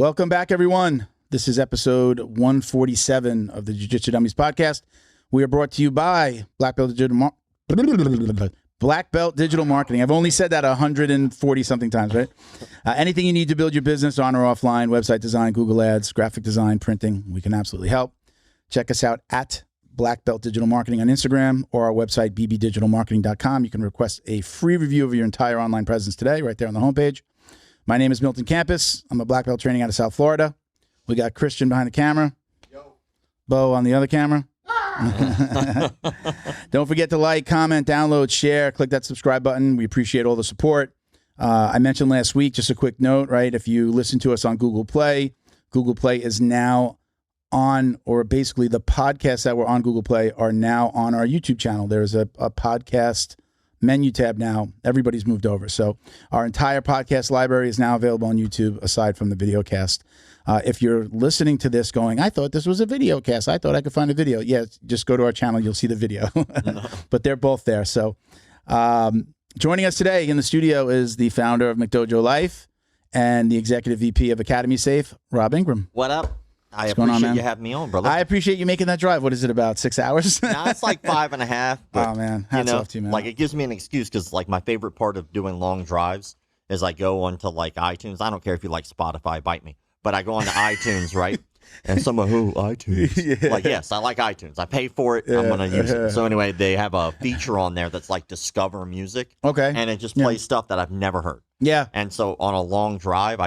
Welcome back, everyone. This is episode 147 of the Jiu-Jitsu Dummies podcast. We are brought to you by Black Belt Digital Marketing. I've only said that 140-something times, right? Anything you need to build your business on or offline, website design, Google Ads, graphic design, printing, we can absolutely help. Check us out at Black Belt Digital Marketing on Instagram or our website, bbdigitalmarketing.com. You can request a free review of your entire online presence today right there on the homepage. My name is Milton Campus. I'm a black belt training out of South Florida. We got Christian behind the camera. Yo. Bo on the other camera. Don't forget to like, comment, download, share, click that subscribe button. We appreciate all the support. I mentioned last week, just a quick note, right? If you listen to us on Google Play is now on, or basically the podcasts that were on Google Play are now on our YouTube channel. There's a podcast menu tab now. Everybody's moved over. So our entire podcast library is now available on YouTube aside from the video cast. If you're listening to this going, I thought this was a video cast. I thought I could find a video. Yeah, just go to our channel. You'll see the video. But they're both there. So joining us today in the studio is the founder of McDojoLife and the executive VP of Academy Safe, Rob Ingram. What up? I appreciate you having me on, brother. I appreciate you making that drive. What is it, about 6 hours? No, it's like 5.5. But, oh, man. Hats off to you, man. Like, it gives me an excuse because, like, my favorite part of doing long drives is I go onto, like, iTunes. I don't care if you like Spotify, bite me. But I go onto iTunes, right? And someone who, iTunes? Yeah. Like, yes, I like iTunes. I pay for it. I'm going to use it. So, anyway, they have a feature on there that's like Discover Music. Okay. And it just plays stuff that I've never heard. Yeah. And so on a long drive,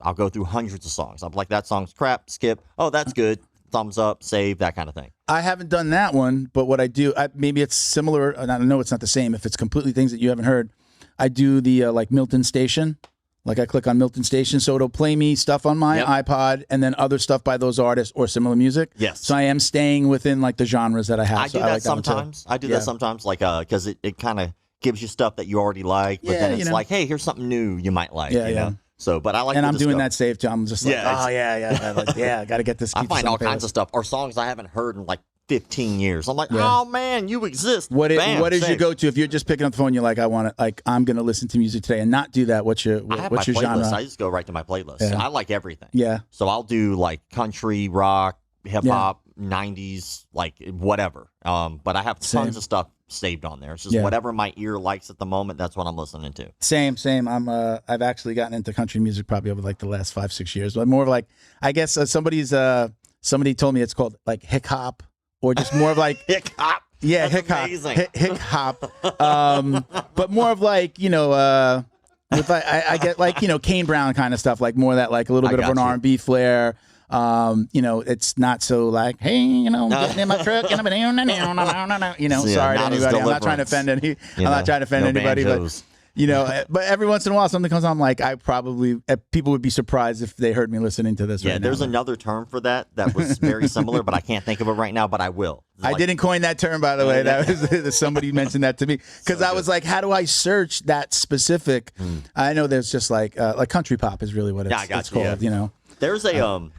I'll go through hundreds of songs. I'm like, that song's crap, skip. Oh, that's good. Thumbs up, save, that kind of thing. I haven't done that one, but what I do, maybe it's similar, and I know it's not the same. If it's completely things that you haven't heard, I do the like Milton Station. Like I click on Milton Station, so it'll play me stuff on my iPod and then other stuff by those artists or similar music. Yes. So I am staying within like the genres that I have. I do that sometimes. I do that sometimes, like, because it kind of gives you stuff that you already like, but then it's like, hey, here's something new you might like. You know? So, but I like, and I'm doing that safe too. I'm just like, I got to get this. I find all kinds of stuff or songs I haven't heard in like 15 years. I'm like, oh man, you exist. What is your go-to if you're just picking up the phone? You're like, I'm gonna listen to music today and not do that. What's your genre? I just go right to my playlist. Yeah. I like everything. Yeah. So I'll do like country, rock, hip hop, 90s, like whatever. But I have tons of stuff saved on there. It's just whatever my ear likes at the moment. That's what I'm listening to. Same. I've actually gotten into country music probably over like the last 5-6 years, but more of like, I guess somebody told me it's called like hick hop, or just more of like hick hop. Yeah, hick hop. Hick hop. But more of like, with I get like, Kane Brown kind of stuff, like more of that, like a little bit of an R&B flair. It's not so like, hey, getting in my truck and sorry to anybody. I'm not trying to offend anybody, but but every once in a while something comes on, like people would be surprised if they heard me listening to this. Yeah, there's another term for that was very similar, but I can't think of it right now, but I will. I didn't coin that term, by the way. That was somebody mentioned that to me because I was like, how do I search that specific? I know there's just like country pop is really what it's called. There's a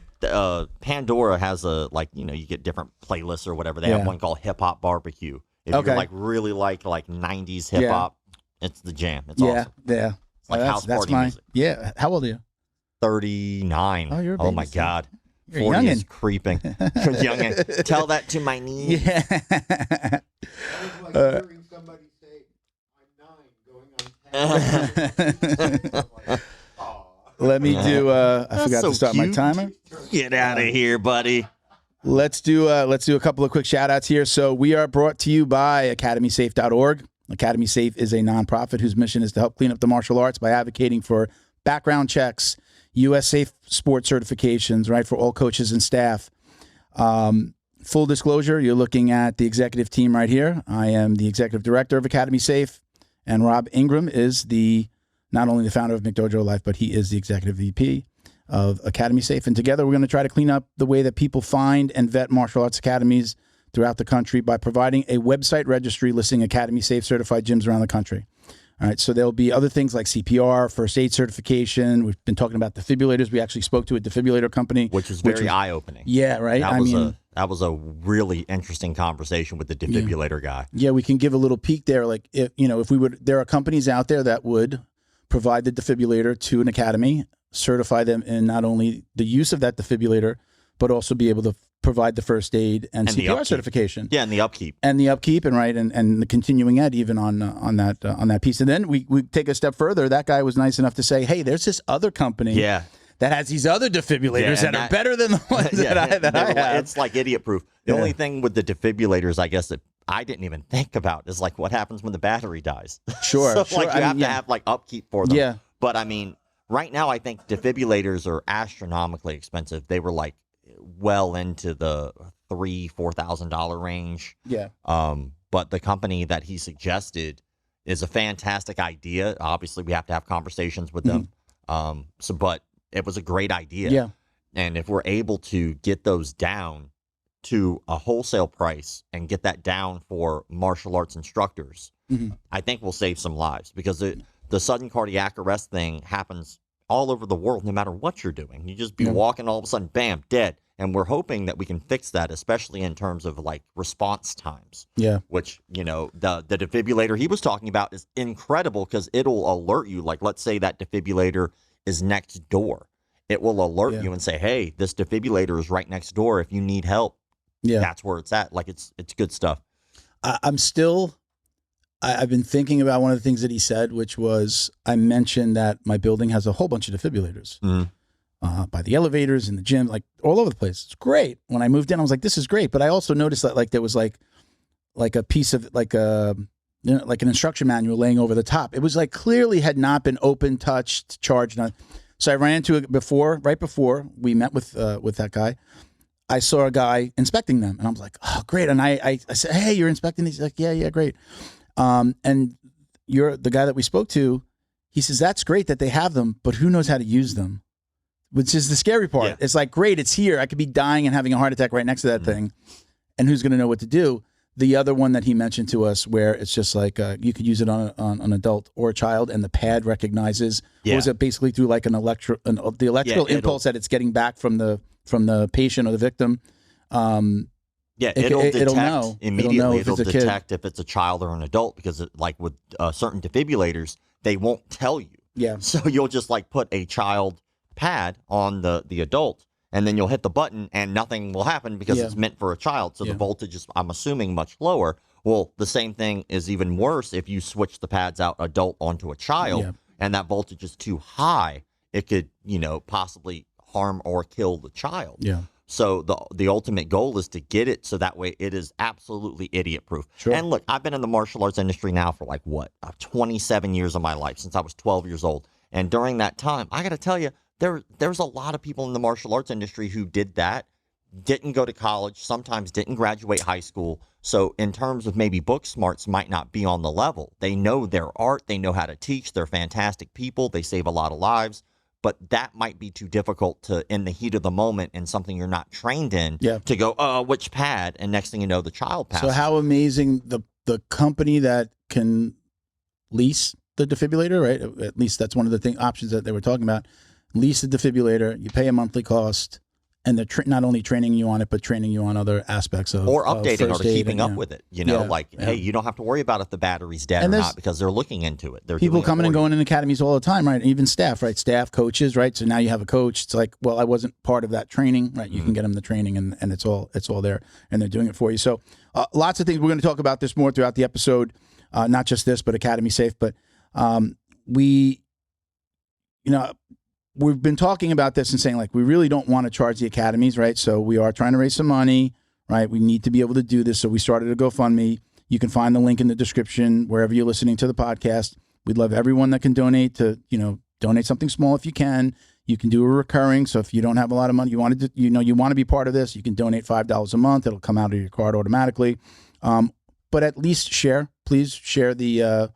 Pandora has a, like, you get different playlists or whatever. They have one called Hip Hop Barbecue. If you're like really like 90s hip hop, it's the jam. It's awesome. Yeah. It's like house party music. Yeah. How old are you? 39. Oh, you're a baby. Oh my God. You're 40 youngin'. is creeping. Youngin'. Tell that to my niece. Yeah. That was like hearing somebody say, I'm 9 going on 10. Let me do. I forgot to start my timer. Get out of here, buddy. Let's do a couple of quick shout outs here. So we are brought to you by academysafe.org. Academy Safe is a nonprofit whose mission is to help clean up the martial arts by advocating for background checks, U.S. SafeSport certifications, right, for all coaches and staff. Full disclosure, you're looking at the executive team right here. I am the executive director of Academy Safe, and Rob Ingram is not only the founder of McDojoLife, but he is the executive VP of Academy Safe. And together we're going to try to clean up the way that people find and vet martial arts academies throughout the country by providing a website registry listing Academy Safe certified gyms around the country. All right, so there'll be other things like CPR, first aid certification. We've been talking about defibrillators. We actually spoke to a defibrillator company. Which was very eye-opening. Yeah, right? That was a really interesting conversation with the defibrillator guy. Yeah, we can give a little peek there. Like, there are companies out there that would provide the defibrillator to an academy certify them in not only the use of that defibrillator, but also be able to provide the first aid and CPR certification. Yeah, and the upkeep. And the upkeep, and the continuing ed even on that piece. And then we take a step further. That guy was nice enough to say, hey, there's this other company that has these other defibrillators that are better than the ones that I have. It's like idiot proof. The only thing with the defibrillators, I guess, that I didn't even think about is like what happens when the battery dies. Sure. So like you have to have like upkeep for them. Yeah. But I mean, right now I think defibrillators are astronomically expensive. They were like well into the $3,000-$4,000 range. Yeah. But the company that he suggested is a fantastic idea. Obviously, we have to have conversations with them. But it was a great idea. Yeah. And if we're able to get those down to a wholesale price and get that down for martial arts instructors, I think we'll save some lives, because the sudden cardiac arrest thing happens all over the world, no matter what you're doing. You just be walking, all of a sudden, bam, dead. And we're hoping that we can fix that, especially in terms of like response times. Yeah. Which, you know, the defibrillator he was talking about is incredible, because it'll alert you. Like, let's say that defibrillator is next door. It will alert you and say, hey, this defibrillator is right next door. If you need help, that's where it's at. Like, it's good stuff. I've been thinking about one of the things that he said, which was, I mentioned that my building has a whole bunch of defibrillators by the elevators in the gym, like all over the place. It's great. When I moved in, I was like, this is great. But I also noticed that like there was like a piece of like an instruction manual laying over the top. It was like clearly had not been open, touched, charged. So I ran into it right before we met with that guy. I saw a guy inspecting them, and I was like, oh, great. And I said, hey, you're inspecting these? He's like, yeah, great. And you're the guy that we spoke to. He says, that's great that they have them, but who knows how to use them? Which is the scary part. Yeah. It's like, great, it's here. I could be dying and having a heart attack right next to that thing. And who's going to know what to do? The other one that he mentioned to us, where it's just like you could use it on an adult or a child, and the pad recognizes. What was it, basically through like the electrical impulse that it's getting back from the patient or the victim. It'll detect immediately. It'll detect if it's a child or an adult, because like with certain defibrillators, they won't tell you. Yeah. So you'll just like put a child pad on the adult, and then you'll hit the button and nothing will happen, because it's meant for a child. So the voltage is, I'm assuming, much lower. Well, the same thing is even worse if you switch the pads out adult onto a child and that voltage is too high. It could, possibly harm or kill the child. Yeah. So the ultimate goal is to get it so that way it is absolutely idiot proof. Sure. And look, I've been in the martial arts industry now for like 27 years of my life, since I was 12 years old. And during that time, I got to tell you, there's a lot of people in the martial arts industry who did that, didn't go to college, sometimes didn't graduate high school. So in terms of maybe book smarts, might not be on the level. They know their art, they know how to teach, they're fantastic people, they save a lot of lives. But that might be too difficult to, in the heat of the moment, in something you're not trained in, to go, which pad? And next thing you know, the child passes. So how amazing the company that can lease the defibrillator, right? At least that's one of the options that they were talking about. Lease the defibrillator, you pay a monthly cost, and they're not only training you on it, but training you on other aspects of or updating or keeping up and, with it. Hey, you don't have to worry about if the battery's dead or not, because they're looking into it. They're people coming and going in academies all the time, right? Even staff, right? Staff, coaches, right? So now you have a coach. It's like, well, I wasn't part of that training, right? You can get them the training, and it's all there, and they're doing it for you. So lots of things. We're going to talk about this more throughout the episode, not just this, but Academy Safe. But we've been talking about this and saying, like, we really don't want to charge the academies, right? So we are trying to raise some money, right? We need to be able to do this. So we started a GoFundMe. You can find the link in the description wherever you're listening to the podcast. We'd love everyone that can donate donate something small if you can. You can do a recurring. So if you don't have a lot of money, you want to be part of this, you can donate $5 a month. It'll come out of your card automatically. But at least please share the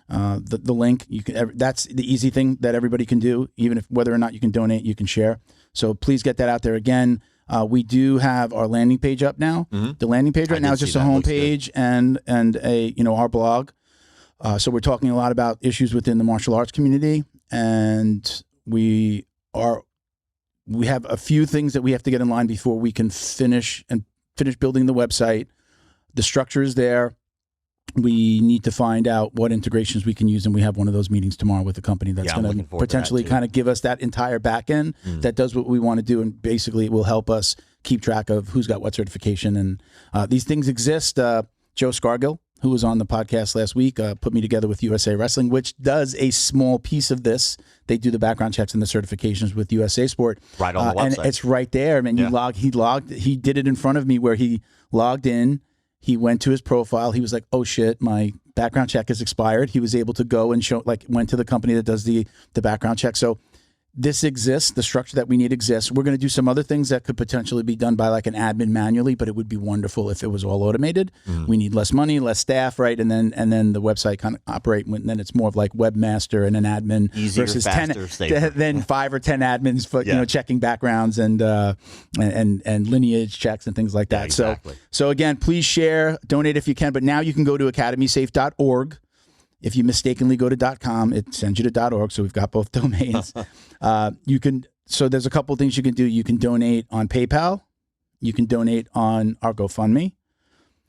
link. You can. That's the easy thing that everybody can do. Even if whether or not you can donate, you can share. So please get that out there. Again, we do have our landing page up now. The landing page right now is just a homepage and our blog. So we're talking a lot about issues within the martial arts community, and we have a few things that we have to get in line before we can finish building the website. The structure is there. we need to find out what integrations we can use, and we have one of those meetings tomorrow with a company that's I'm going looking to forward to that, potentially too. kind of give us that entire back end that does what we want to do, and basically it will help us keep track of who's got what certification. And these things exist. Joe Scargill, who was on the podcast last week, put me together with USA Wrestling, which does a small piece of this. They do the background checks and the certifications with USA Sport. Right on the and website. it's right there. Man, he did it in front of me where he logged in. He went to his profile. He was like, "Oh shit, my background check is expired." He was able to go and went to the company that does the background check. So this exists. The structure that we need exists. We're going to do some other things that could potentially be done by like an admin manually, but it would be wonderful if it was all automated. We need less money, less staff, right? And then the website kind of operate. And then it's more of like webmaster and an admin Easier, versus faster, safer. then 5 or 10 admins for checking backgrounds and lineage checks and things like that. Yeah, exactly. So again, please share, donate if you can. But now you can go to academysafe.org. If you mistakenly go to .com, it sends you to .org. So we've got both domains. So there's a couple of things you can do. You can donate on PayPal. You can donate on our GoFundMe.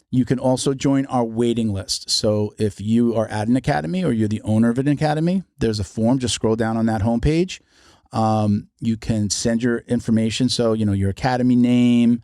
You can also join our waiting list. So if you are at an academy or you're the owner of an academy, there's a form. Just scroll down on that homepage. You can send your information. So, your academy name,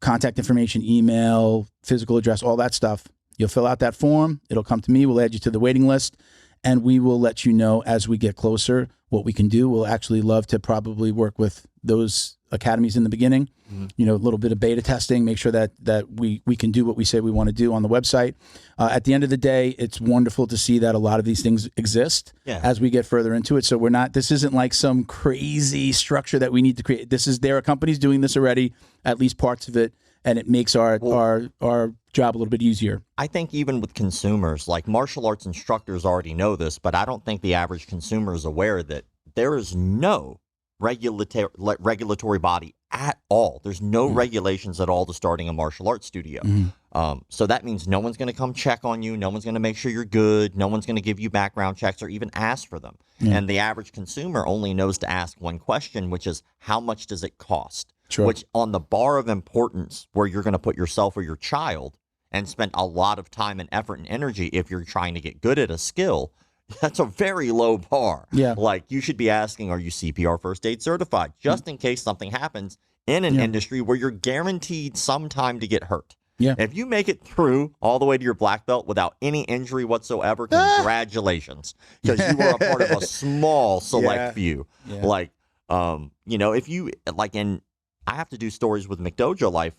contact information, email, physical address, all that stuff. You'll fill out that form. It'll come to me. We'll add you to the waiting list, and we will let you know as we get closer what we can do. We'll actually love to probably work with those academies in the beginning, a little bit of beta testing, make sure that we can do what we say we want to do on the website. At the end of the day, it's wonderful to see that a lot of these things exist as we get further into it. So this isn't like some crazy structure that we need to create. There are companies doing this already, at least parts of it, and it makes our job a little bit easier. I think even with consumers, like martial arts instructors already know this, but I don't think the average consumer is aware that there is no regulatory body at all. There's no regulations at all to starting a martial arts studio. So that means no one's going to come check on you. No one's going to make sure you're good. No one's going to give you background checks or even ask for them. And the average consumer only knows to ask one question, which is, how much does it cost? Sure. Which on the bar of importance where you're going to put yourself or your child and spend a lot of time and effort and energy if you're trying to get good at a skill, that's a very low bar. Yeah. Like, you should be asking, are you CPR first aid certified? Just in case something happens in an industry where you're guaranteed some time to get hurt. Yeah. If you make it through all the way to your black belt without any injury whatsoever, congratulations. Because you were a part of a small select few. Yeah. Like, if you, I have to do stories with McDojoLife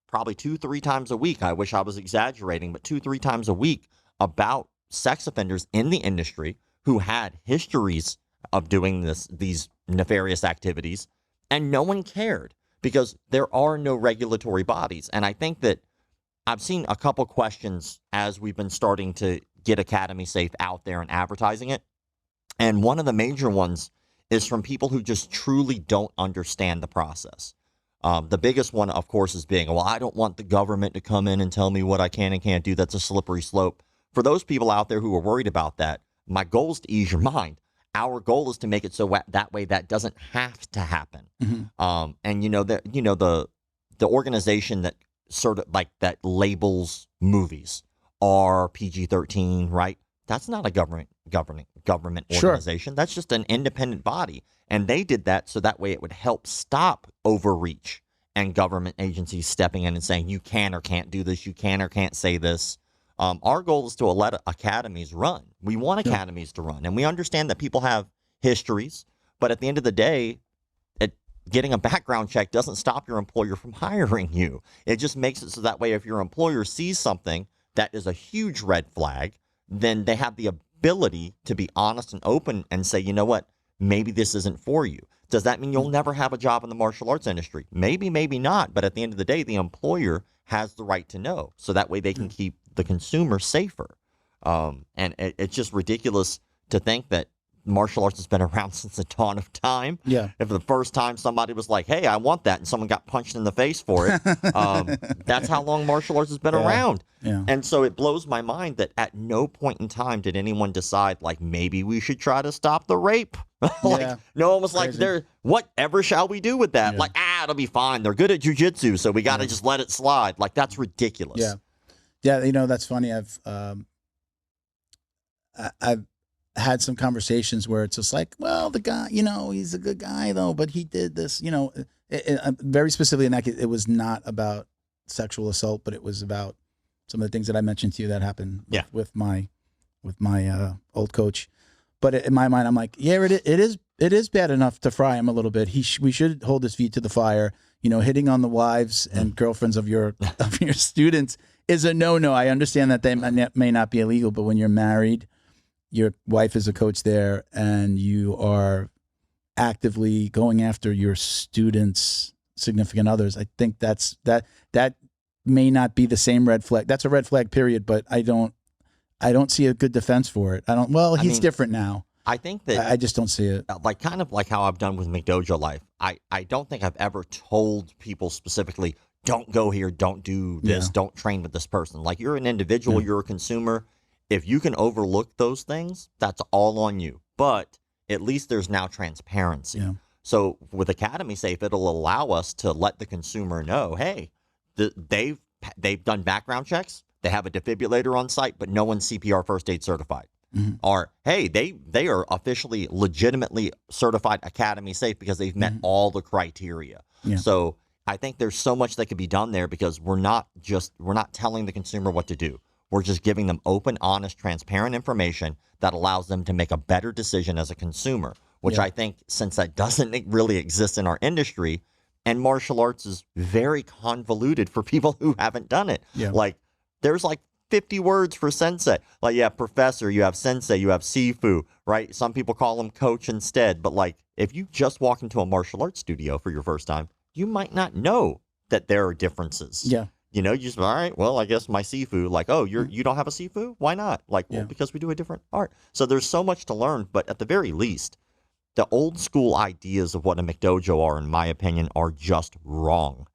probably 2-3 times a week. I wish I was exaggerating, but 2-3 times a week about sex offenders in the industry who had histories of doing these nefarious activities, and no one cared because there are no regulatory bodies. And I think that I've seen a couple questions as we've been starting to get Academy Safe out there and advertising it. And one of the major ones is from people who just truly don't understand the process. The biggest one, of course, is being, well, I don't want the government to come in and tell me what I can and can't do. That's a slippery slope. For those people out there who are worried about that, my goal is to ease your mind. Our goal is to make it so that way that doesn't have to happen. And the organization that sort of like that labels movies are PG-13, right? That's not a government organization. That's just an independent body. And they did that so that way it would help stop overreach and government agencies stepping in and saying, you can or can't do this, you can or can't say this. Our goal is to let academies run. We want academies to run. And we understand that people have histories, but at the end of the day, getting a background check doesn't stop your employer from hiring you. It just makes it so that way if your employer sees something that is a huge red flag, then they have the ability to be honest and open and say, you know what, maybe this isn't for you. Does that mean you'll never have a job in the martial arts industry? Maybe, maybe not. But at the end of the day, the employer has the right to know. So that way they can keep the consumer safer. And it's just ridiculous to think that martial arts has been around since the dawn of time. Yeah. If the first time somebody was like, hey, I want that, and someone got punched in the face for it, that's how long martial arts has been around. Yeah. And so it blows my mind that at no point in time did anyone decide, like, maybe we should try to stop the rape. No one was like, whatever shall we do with that? Like, it'll be fine. They're good at jiu-jitsu, so we got to just let it slide. Like, that's ridiculous. Yeah, that's funny. I've had some conversations where it's just like, well, the guy, he's a good guy though, but he did this, very specifically in that case, it was not about sexual assault, but it was about some of the things that I mentioned to you that happened with my old coach. But in my mind, I'm like, yeah, it is bad enough to fry him a little bit. We should hold his feet to the fire. Hitting on the wives and girlfriends of your students is a no. I understand that they may not be illegal, but when you're married, your wife is a coach there, and you are actively going after your students' significant others, I think that may not be the same red flag. That's a red flag, period. But I don't see a good defense for it. He's different now. I think that I just don't see it. Kind of like how I've done with McDojoLife. I don't think I've ever told people specifically, don't go here, don't do this, don't train with this person. Like, you're an individual, you're a consumer. If you can overlook those things, that's all on you. But at least there's now transparency. Yeah. So with Academy Safe, it'll allow us to let the consumer know, hey, they've done background checks. They have a defibrillator on site, but no one's CPR first aid certified. Mm-hmm. Or, hey, they are officially, legitimately certified Academy Safe because they've met all the criteria. Yeah. So I think there's so much that could be done there, because we're not telling the consumer what to do. We're just giving them open, honest, transparent information that allows them to make a better decision as a consumer, which I think, since that doesn't really exist in our industry, and martial arts is very convoluted for people who haven't done it. Yeah. Like, there's like 50 words for sensei. Like, you have professor, you have sensei, you have sifu, right? Some people call them coach instead. But like, if you just walk into a martial arts studio for your first time, you might not know that there are differences. Yeah. You just, all right, well, I guess my sifu, like, oh, you don't have a sifu? Why not? Like, well, because we do a different art. So there's so much to learn, but at the very least, the old school ideas of what a McDojo are, in my opinion, are just wrong.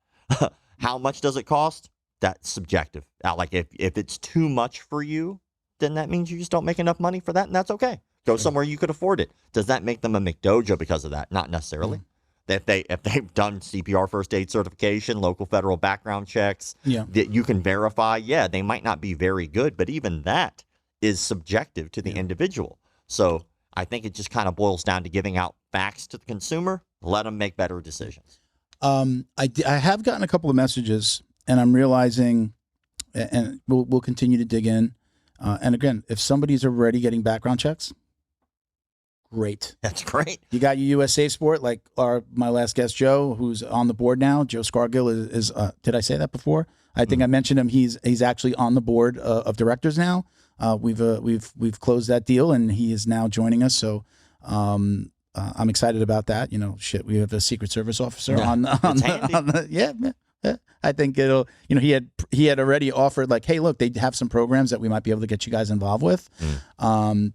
How much does it cost? That's subjective. Like, if it's too much for you, then that means you just don't make enough money for that, and that's okay. Go somewhere you could afford it. Does that make them a McDojo because of that? Not necessarily. If they've done CPR first aid certification, local federal background checks, that you can verify, they might not be very good, but even that is subjective to the individual. So I think it just kind of boils down to giving out facts to the consumer, let them make better decisions. I have gotten a couple of messages, and I'm realizing, and we'll continue to dig in. And again, if somebody's already getting background checks, great. That's great. You got your US SafeSport, like my last guest, Joe, who's on the board now. Joe Scargill is did I say that before? I think I mentioned him. He's actually on the board of directors now. We've closed that deal, and he is now joining us. So I'm excited about that. We have a Secret Service officer on the I think it'll, he had already offered, like, hey, look, they have some programs that we might be able to get you guys involved with.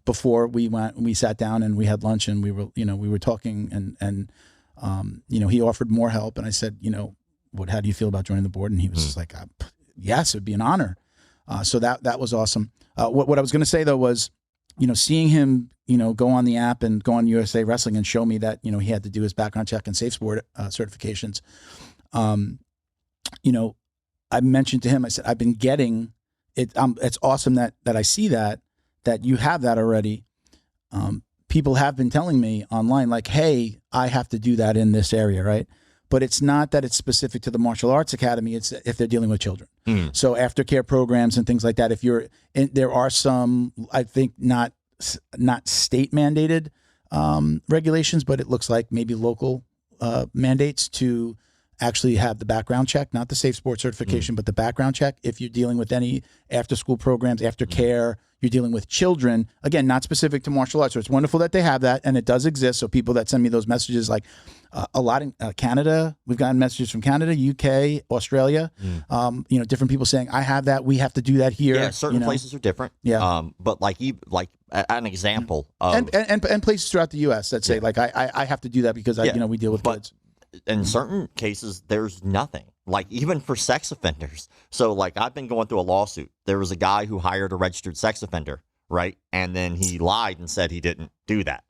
Before we sat down and we had lunch, and we were talking, and he offered more help. And I said, how do you feel about joining the board? And he was just like, yes, it'd be an honor. So that was awesome. What I was going to say though was, seeing him, go on the app and go on USA Wrestling and show me that, he had to do his background check and SafeSport certifications. I mentioned to him, I said, I've been getting it. It's awesome that I see that you have that already. People have been telling me online, like, hey, I have to do that in this area, right? But it's not that it's specific to the martial arts academy. It's if they're dealing with children. So aftercare programs and things like that. If you're in, there are some, I think, not state mandated regulations, but it looks like maybe local mandates to actually have the background check, not the SafeSport certification, but the background check. If you're dealing with any after-school programs, aftercare, you're dealing with children, again, not specific to martial arts. So it's wonderful that they have that, and it does exist. So people that send me those messages, like a lot in Canada, we've gotten messages from Canada, UK, Australia, different people saying, I have that, we have to do that here. Yeah, certain places are different. Yeah. But like an example of... And places throughout the U.S. that say, like, I have to do that because we deal with kids. In certain cases, there's nothing, like even for sex offenders. So like, I've been going through a lawsuit. There was a guy who hired a registered sex offender, right? And then he lied and said he didn't do that.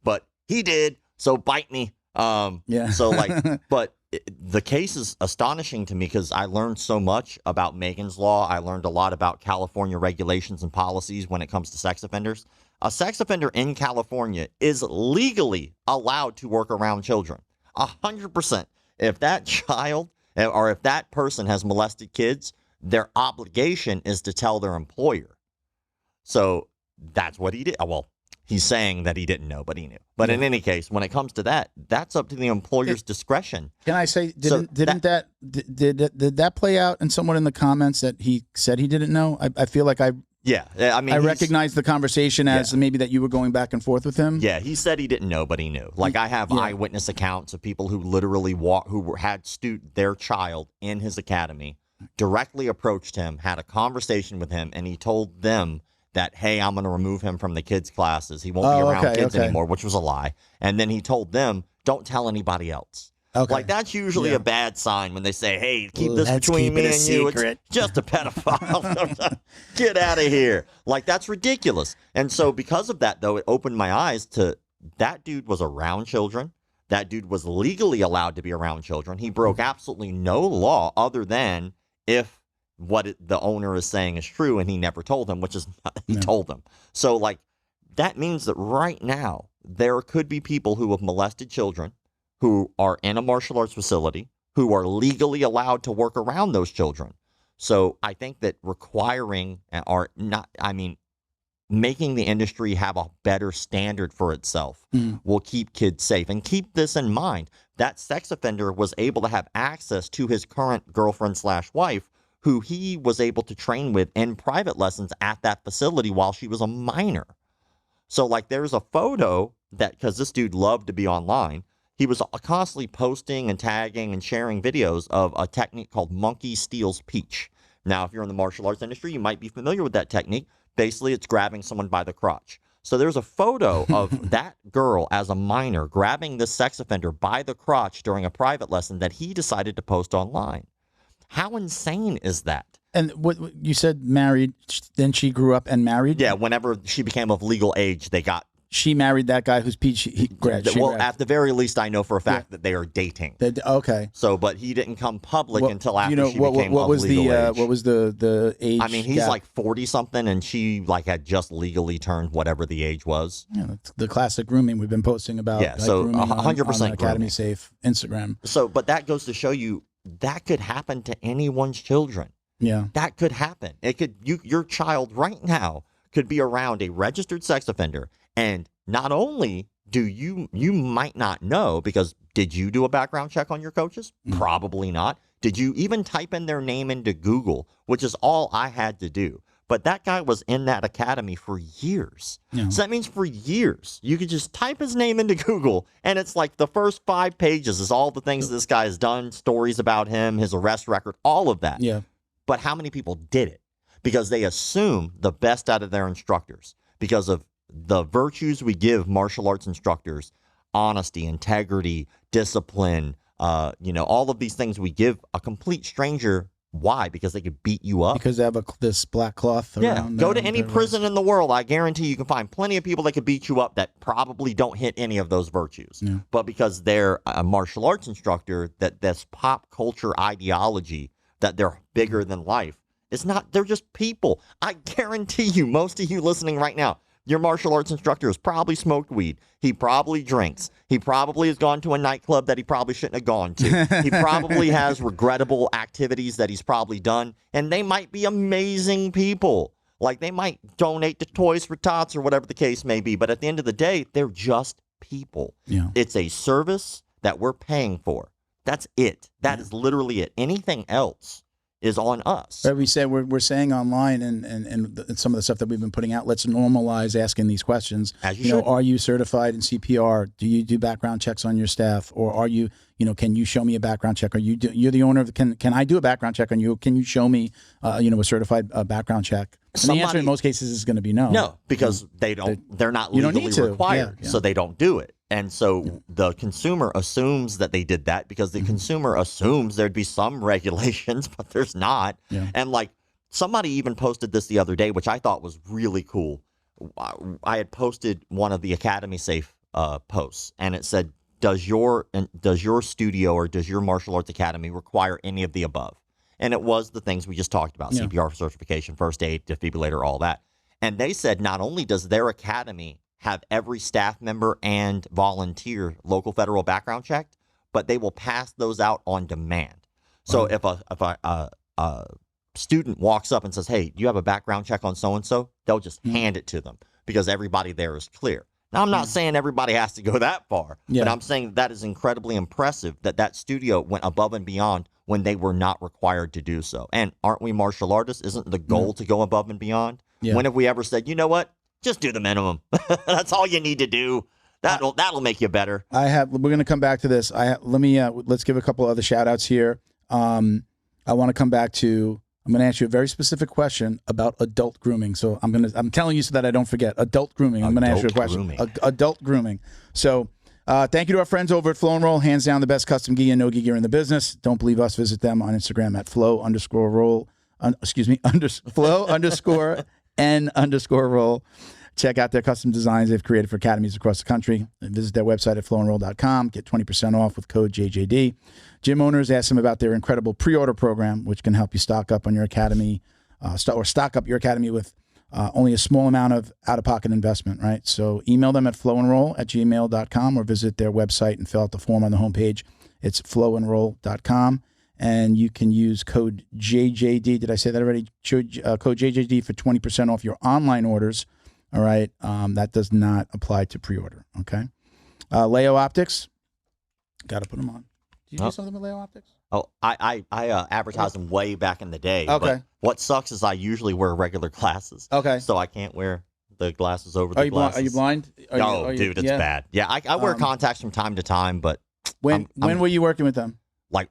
But he did. So bite me. So like, but the case is astonishing to me because I learned so much about Megan's Law. I learned a lot about California regulations and policies when it comes to sex offenders. A sex offender in California is legally allowed to work around children. 100%. If that child or if that person has molested kids, their obligation is to tell their employer. So that's what he did. Well, he's saying that he didn't know, but he knew. But in any case, when it comes to that, that's up to the employer's discretion. Can I say, did that play out in someone in the comments that he said he didn't know? I feel like I mean, I recognize the conversation as maybe that you were going back and forth with him. Yeah, he said he didn't know, but he knew. Like I have eyewitness accounts of people who literally had their child in his academy, directly approached him, had a conversation with him, and he told them that, hey, I'm going to remove him from the kids' classes. He won't be around kids anymore, which was a lie. And then he told them, don't tell anybody else. Okay. Like, that's usually a bad sign when they say, hey, keep this between me and you. It's just a pedophile. Get out of here. Like, that's ridiculous. And so because of that, though, it opened my eyes to that dude was around children. That dude was legally allowed to be around children. He broke absolutely no law other than if what the owner is saying is true, and he never told them, which is he told them. So, like, that means that right now there could be people who have molested children who are in a martial arts facility who are legally allowed to work around those children. So I think that making the industry have a better standard for itself will keep kids safe. And keep this in mind, that sex offender was able to have access to his current girlfriend/wife, who he was able to train with in private lessons at that facility while she was a minor. So, like, there's a photo that, because this dude loved to be online, he was constantly posting and tagging and sharing videos of a technique called monkey steals peach. Now, if you're in the martial arts industry, you might be familiar with that technique. Basically, it's grabbing someone by the crotch. So there's a photo of that girl as a minor grabbing this sex offender by the crotch during a private lesson that he decided to post online. How insane is that? And what you said, married, then she grew up and married? Yeah, whenever she became of legal age, she married that guy whose peach he grabbed. At the very least, I know for a fact that they are dating. Okay. So, but he didn't come public until after she became what was of legal age. What was the age? I mean, he's like 40-something, and she like had just legally turned whatever the age was. Yeah, that's the classic grooming we've been posting about. Yeah, so 100% Academy Safe Instagram. So, but that goes to show you that could happen to anyone's children. Yeah, that could happen. It could. Your child right now could be around a registered sex offender, and not only do you might not know, because did you do a background check on your coaches? Probably not. Did you even type in their name into Google, which is all I had to do? But that guy was in that academy for years. Yeah. So that means for years, you could just type his name into Google, and it's like the first 5 pages is all the things this guy has done, stories about him, his arrest record, all of that. Yeah. But how many people did it? Because they assume the best out of their instructors because of the virtues we give martial arts instructors: honesty, integrity, discipline, all of these things we give a complete stranger. Why? Because they could beat you up. Because they have this black cloth around. Go to any prison in the world. I guarantee you can find plenty of people that could beat you up that probably don't hit any of those virtues. Yeah. But because they're a martial arts instructor, that this pop culture ideology that they're bigger than life. It's not. They're just people. I guarantee you, most of you listening right now, your martial arts instructor has probably smoked weed. He probably drinks. He probably has gone to a nightclub that he probably shouldn't have gone to. He probably has regrettable activities that he's probably done. And they might be amazing people. Like, they might donate to Toys for Tots or whatever the case may be. But at the end of the day, they're just people. Yeah. It's a service that we're paying for. That's it. That is literally it. Anything else is on us. But we said we're saying online and some of the stuff that we've been putting out. Let's normalize asking these questions. As you should. Are you certified in CPR? Do you do background checks on your staff, or are you? Can you show me a background check? Are you're the owner of? Can I do a background check on you? Can you show me, a certified background check? And the answer in most cases is going to be no. No, because they're not legally required, so they don't do it. And so the consumer assumes that they did that because the consumer assumes there'd be some regulations, but there's not. Yeah. And like somebody even posted this the other day, which I thought was really cool. I had posted one of the Academy Safe posts, and it said, does your studio or does your martial arts academy require any of the above? And it was the things we just talked about: CPR certification, first aid, defibrillator, all that. And they said not only does their academy have every staff member and volunteer local federal background checked, but they will pass those out on demand. So if a student walks up and says, "Hey, do you have a background check on so and so?" They'll just hand it to them because everybody there is clear. Now, I'm not saying everybody has to go that far, but I'm saying that is incredibly impressive that studio went above and beyond when they were not required to do so. And aren't we martial artists? Isn't the goal to go above and beyond? Yeah. When have we ever said, you know what? Just do the minimum. That's all you need to do. That'll make you better. We're going to come back to this. Let's give a couple other shout outs here. I want to come back to, I'm going to ask you a very specific question about adult grooming. So I'm telling you so that I don't forget. Adult grooming. I'm going to ask you a question. Adult grooming. So thank you to our friends over at Flow and Roll. Hands down the best custom gi and no-gi gear in the business. Don't believe us. Visit them on Instagram at flow_roll. flow_n_roll. Check out their custom designs they've created for academies across the country. And visit their website at flowandroll.com. Get 20% off with code JJD. Gym owners, ask them about their incredible pre-order program, which can help you stock up on your academy, stock up your academy with only a small amount of out-of-pocket investment, right? So email them at flowandroll@gmail.com or visit their website and fill out the form on the homepage. It's flowandroll.com. And you can use code JJD. Did I say that already? Code JJD for 20% off your online orders. All right. That does not apply to pre-order. Okay. Leo Optics. Got to put them on. Do you do something with Leo Optics? Oh, I advertised them way back in the day. Okay. But what sucks is I usually wear regular glasses. Okay. So I can't wear the glasses over the glasses. Are you blind? Dude, it's bad. Yeah, I wear contacts from time to time, but when were you working with them? Like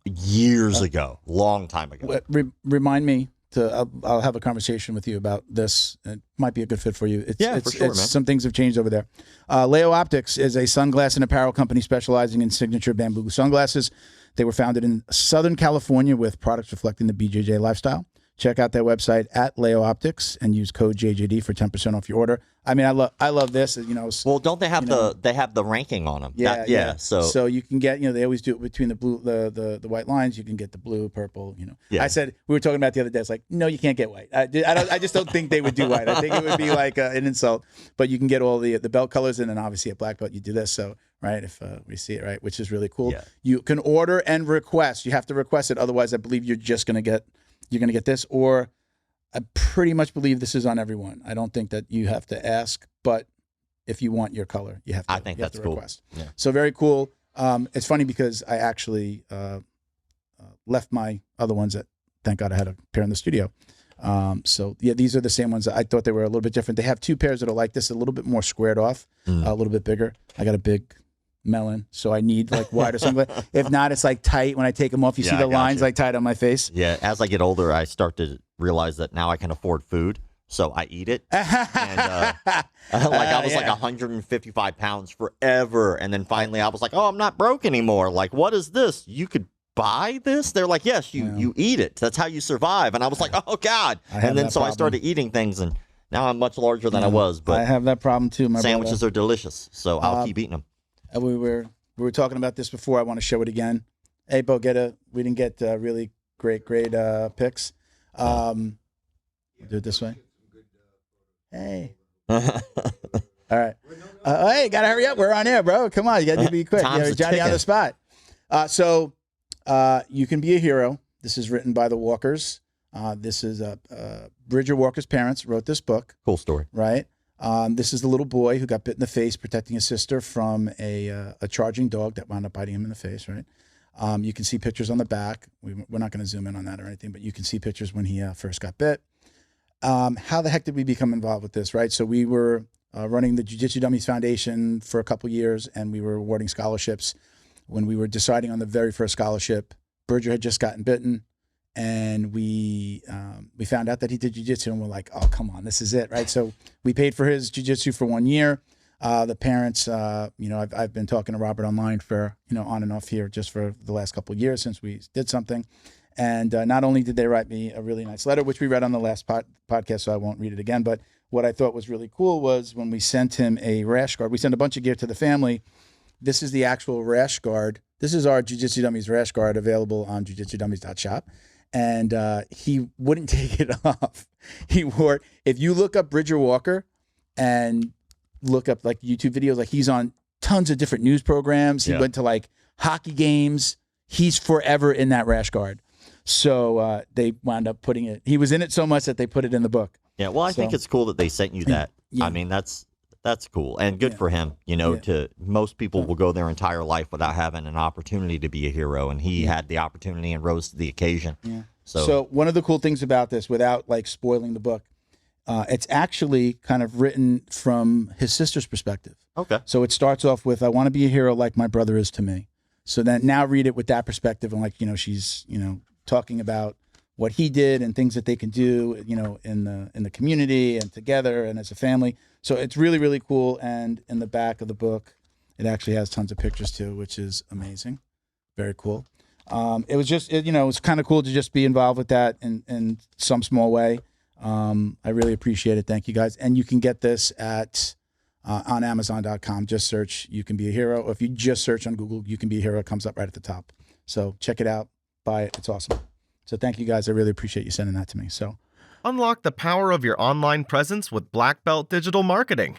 years ago, long time ago. Remind me. I'll have a conversation with you about this. It might be a good fit for you. For sure, man. Some things have changed over there. Leo Optics is a sunglass and apparel company specializing in signature bamboo sunglasses. They were founded in Southern California with products reflecting the BJJ lifestyle. Check out their website at Leo Optics and use code JJD for 10% off your order. I mean, I love this. Well, don't they have they have the ranking on them? Yeah. So you can get, they always do it between the blue, the white lines. You can get the blue, purple. Yeah. I said, we were talking about the other day. It's like, no, you can't get white. I just don't think they would do white. I think it would be like an insult. But you can get all the belt colors, and then obviously at black belt you do this. So right, if we see it right, which is really cool. Yeah. You can order and request. You have to request it, otherwise, I believe you're going to get this, or I pretty much believe this is on everyone. I don't think that you have to ask, but if you want your color, you have to. I think that's cool. Request. Yeah. So very cool. It's funny because I actually left my other ones that, thank God, I had a pair in the studio. So yeah, these are the same ones. I thought they were a little bit different. They have two pairs that are like this, a little bit more squared off, a little bit bigger. I got a big melon, so I need like wider sunglasses. If not, it's like tight when I take them off. You see the lines like tight on my face. Yeah, as I get older, I start to realize that now I can afford food, so I eat it. And I was like 155 pounds forever, and then finally I was like, oh, I'm not broke anymore. Like, what is this? You could buy this? They're like, yes, you eat it. That's how you survive. And I was like, oh God. And then so I started eating things, and now I'm much larger than I was. But I have that problem too. My sandwiches are delicious, so I'll keep eating them. We were talking about this before. I want to show it again. Hey, Bo, we didn't get really great picks. Do it this way. Hey. All right. Hey, gotta hurry up. We're on air, bro. Come on, you gotta be quick. You're Johnny on the spot. So you can be a hero. This is written by the Walkers. This is Bridger Walker's parents wrote this book. Cool story, right? This is the little boy who got bit in the face protecting his sister from a charging dog that wound up biting him in the face, right? You can see pictures on the back. We're not going to zoom in on that or anything, but you can see pictures when he first got bit. How the heck did we become involved with this, right? So we were running the Jiu-Jitsu Dummies Foundation for a couple years, and we were awarding scholarships. When we were deciding on the very first scholarship, Bridger had just gotten bitten. And we found out that he did jiu-jitsu, and we're like, oh, come on, this is it, right? So we paid for his jiu-jitsu for 1 year. The parents, I've been talking to Robert online for, on and off here just for the last couple of years since we did something. And not only did they write me a really nice letter, which we read on the last podcast, so I won't read it again, but what I thought was really cool was when we sent him a rash guard, we sent a bunch of gear to the family. This is the actual rash guard. This is our Jiu-Jitsu Dummies rash guard available on jujitsudummies.shop. And he wouldn't take it off. He wore, if you look up Bridger Walker and look up like YouTube videos, like he's on tons of different news programs. He went to like hockey games. He's forever in that rash guard. So they wound up putting it, he was in it so much that they put it in the book. Yeah, well, I think it's cool that they sent you that. Yeah. I mean, that's cool and good for him. You know, to most people will go their entire life without having an opportunity to be a hero, and he had the opportunity and rose to the occasion. Yeah. So one of the cool things about this, without like spoiling the book, it's actually kind of written from his sister's perspective. Okay. So it starts off with, I want to be a hero like my brother is to me. So then now read it with that perspective, and like, you know, she's, you know, talking about what he did and things that they can do, you know, in the community and together and as a family. So it's really, really cool. And in the back of the book, it actually has tons of pictures too, which is amazing. Very cool. It was just, you know, it's kind of cool to just be involved with that in some small way. I really appreciate it. Thank you guys. And you can get this at on Amazon.com. Just search You Can Be a Hero. Or if you just search on Google, You Can Be a Hero, it comes up right at the top. So check it out. Buy it. It's awesome. So thank you guys. I really appreciate you sending that to me. So unlock the power of your online presence with Black Belt Digital Marketing.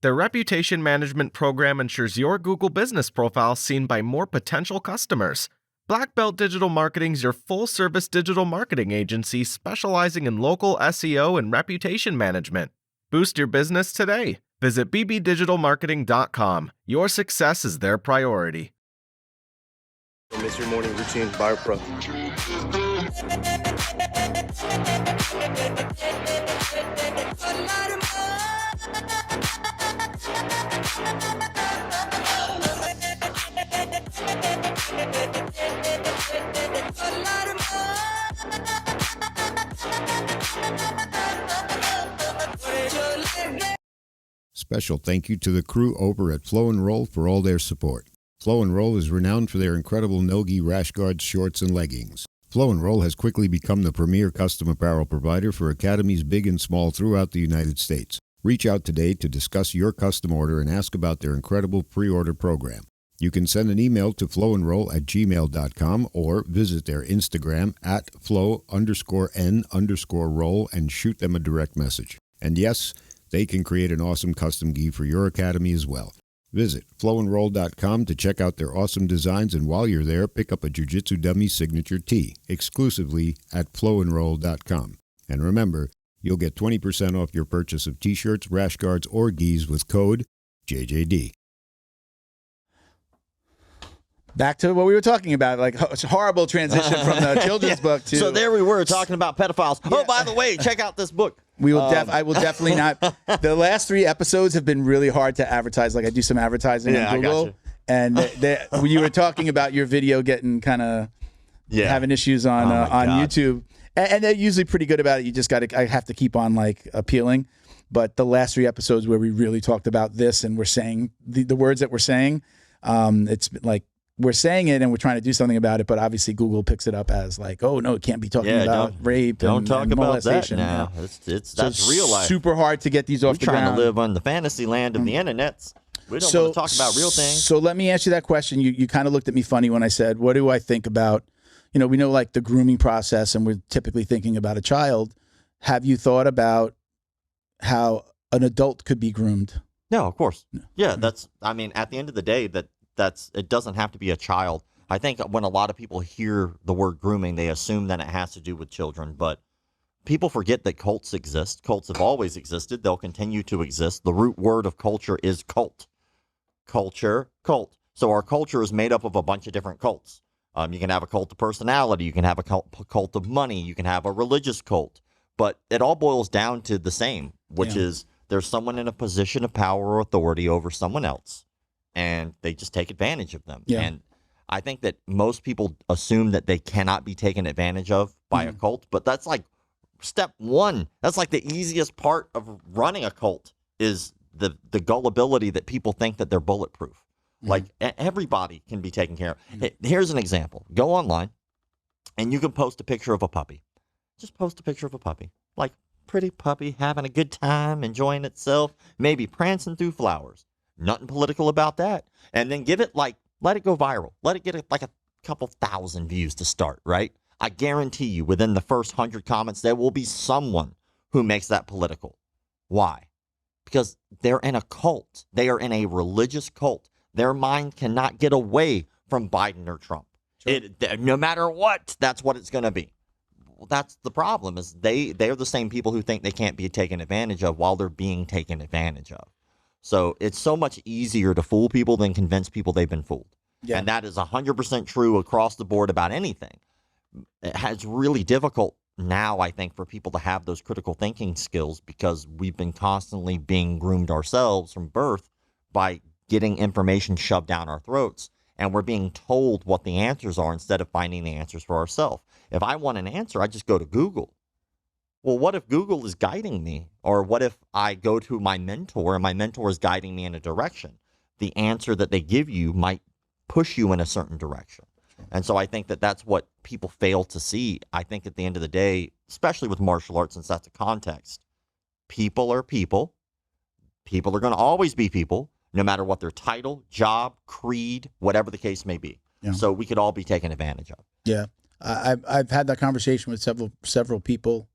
Their reputation management program ensures your Google business profile is seen by more potential customers. Black Belt Digital Marketing is your full-service digital marketing agency specializing in local SEO and reputation management. Boost your business today. Visit bbdigitalmarketing.com. Your success is their priority. Miss your morning routine, BioPro. Special thank you to the crew over at Flow and Roll for all their support. Flow and Roll is renowned for their incredible no-gi rash guards, shorts, and leggings. Flow and Roll has quickly become the premier custom apparel provider for academies big and small throughout the United States. Reach out today to discuss your custom order and ask about their incredible pre-order program. You can send an email to flowandroll@gmail.com or visit their Instagram at flow_n_roll and shoot them a direct message. And yes, they can create an awesome custom gi for your academy as well. Visit flowandroll.com to check out their awesome designs, and while you're there, pick up a Jiu-Jitsu Dummy signature tee exclusively at flowandroll.com. And remember, you'll get 20% off your purchase of t-shirts, rash guards, or gis with code JJD. back to what we were talking about, like it's a horrible transition from the children's book to. So there we were talking about pedophiles. Yeah. Oh, by the way, check out this book. We will. I will definitely not. The last 3 episodes have been really hard to advertise. Like I do some advertising on Google, and you were talking about your video getting kind of having issues on YouTube, and they're usually pretty good about it. You just got to. I have to keep on like appealing. But the last 3 episodes where we really talked about this and we're saying the words that we're saying, it's like we're saying it and we're trying to do something about it, but obviously Google picks it up as like, oh no, it can't be talking about rape. Don't and, talk and about that molestation. now. That's real life. Super hard to get these off the ground. We're trying to live on the fantasy land of the internet. We don't want to talk about real things. So let me ask you that question. You kind of looked at me funny when I said, what do I think about, we know like the grooming process and we're typically thinking about a child. Have you thought about how an adult could be groomed? No, of course. Yeah, at the end of the day, it doesn't have to be a child. I think when a lot of people hear the word grooming, they assume that it has to do with children, but people forget that cults exist. Cults have always existed. They'll continue to exist. The root word of culture is cult. Culture, cult. So our culture is made up of a bunch of different cults. You can have a cult of personality. You can have a cult of money. You can have a religious cult. But it all boils down to the same, which is there's someone in a position of power or authority over someone else, and they just take advantage of them. Yeah. And I think that most people assume that they cannot be taken advantage of by a cult, but that's like step one. That's like the easiest part of running a cult is the gullibility that people think that they're bulletproof. Like everybody can be taken care of. Here's an example. Go online, and you can post a picture of a puppy. Just post a picture of a puppy. Like, pretty puppy having a good time, enjoying itself, maybe prancing through flowers. Nothing political about that. And then give it let it go viral. Let it get a couple thousand views to start, right? I guarantee you within the first 100 comments, there will be someone who makes that political. Why? Because they're in a cult. They are in a religious cult. Their mind cannot get away from Biden or Trump. Sure. No matter what, that's what it's going to be. Well, that's the problem is they're the same people who think they can't be taken advantage of while they're being taken advantage of. So it's so much easier to fool people than convince people they've been fooled. Yeah. And that is 100% true across the board about anything. It's really difficult now, I think, for people to have those critical thinking skills because we've been constantly being groomed ourselves from birth by getting information shoved down our throats. And we're being told what the answers are instead of finding the answers for ourselves. If I want an answer, I just go to Google. Well, what if Google is guiding me? Or what if I go to my mentor and my mentor is guiding me in a direction? The answer that they give you might push you in a certain direction. And so I think that that's what people fail to see. I think at the end of the day, especially with martial arts, since that's a context, people are people. People are going to always be people, no matter what their title, job, creed, whatever the case may be. Yeah. So we could all be taken advantage of. Yeah. I've had that conversation with several people.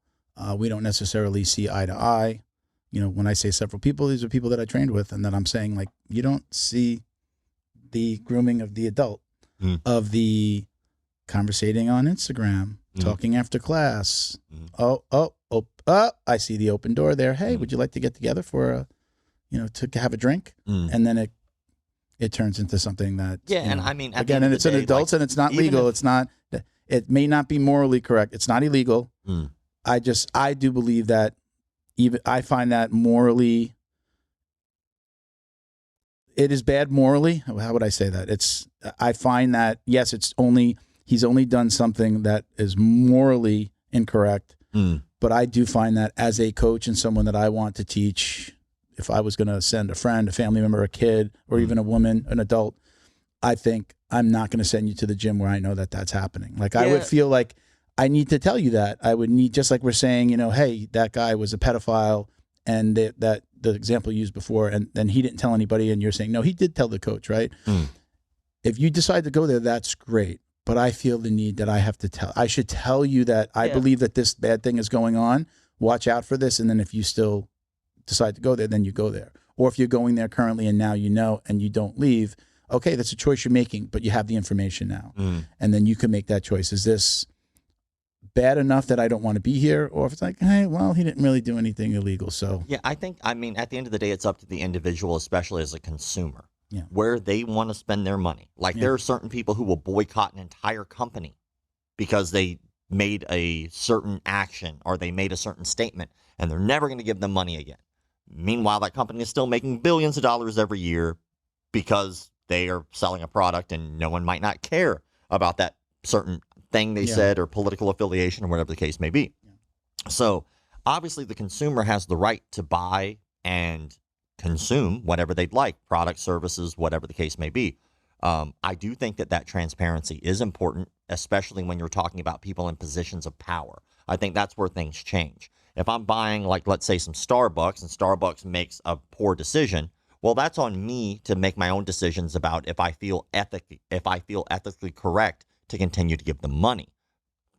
We don't necessarily see eye to eye. You know, when I say several people, these are people that I trained with, and then I'm saying, like, you don't see the grooming of the adult, of the conversating on Instagram, talking after class. Oh, I see the open door there. Hey, would you like to get together for to have a drink? And then it turns into something that, and I mean, again, and it's an adults, and it's not legal. It may not be morally correct. It's not illegal. I do believe that I find that morally, it is bad morally. How would I say that? I find that, yes, he's only done something that is morally incorrect. But I do find that as a coach and someone that I want to teach, if I was going to send a friend, a family member, a kid, or even a woman, an adult, I think I'm not going to send you to the gym where I know that that's happening. Like, I would feel like I need to tell you that. I would need, just like we're saying, hey, that guy was a pedophile, and that the example used before, and then he didn't tell anybody, and you're saying, no, he did tell the coach, right? If you decide to go there, that's great. But I feel the need that I should tell you that I believe that this bad thing is going on. Watch out for this. And then if you still decide to go there, then you go there. Or if you're going there currently and now you know and you don't leave, okay, that's a choice you're making, but you have the information now. And then you can make that choice. Is this bad enough that I don't want to be here? Or if it's like, hey, well, he didn't really do anything illegal. So yeah, at the end of the day, it's up to the individual, especially as a consumer, where they want to spend their money. Like there are certain people who will boycott an entire company because they made a certain action or they made a certain statement, and they're never going to give them money again. Meanwhile, that company is still making billions of dollars every year because they are selling a product, and no one might not care about that certain thing they said or political affiliation or whatever the case may be. So obviously the consumer has the right to buy and consume whatever they'd like, products, services, whatever the case may be. I do think that transparency is important, especially when you're talking about people in positions of power. I think that's where things change. If I'm buying, like, let's say some Starbucks, and Starbucks makes a poor decision, well, that's on me to make my own decisions about if I feel ethically correct to continue to give them money.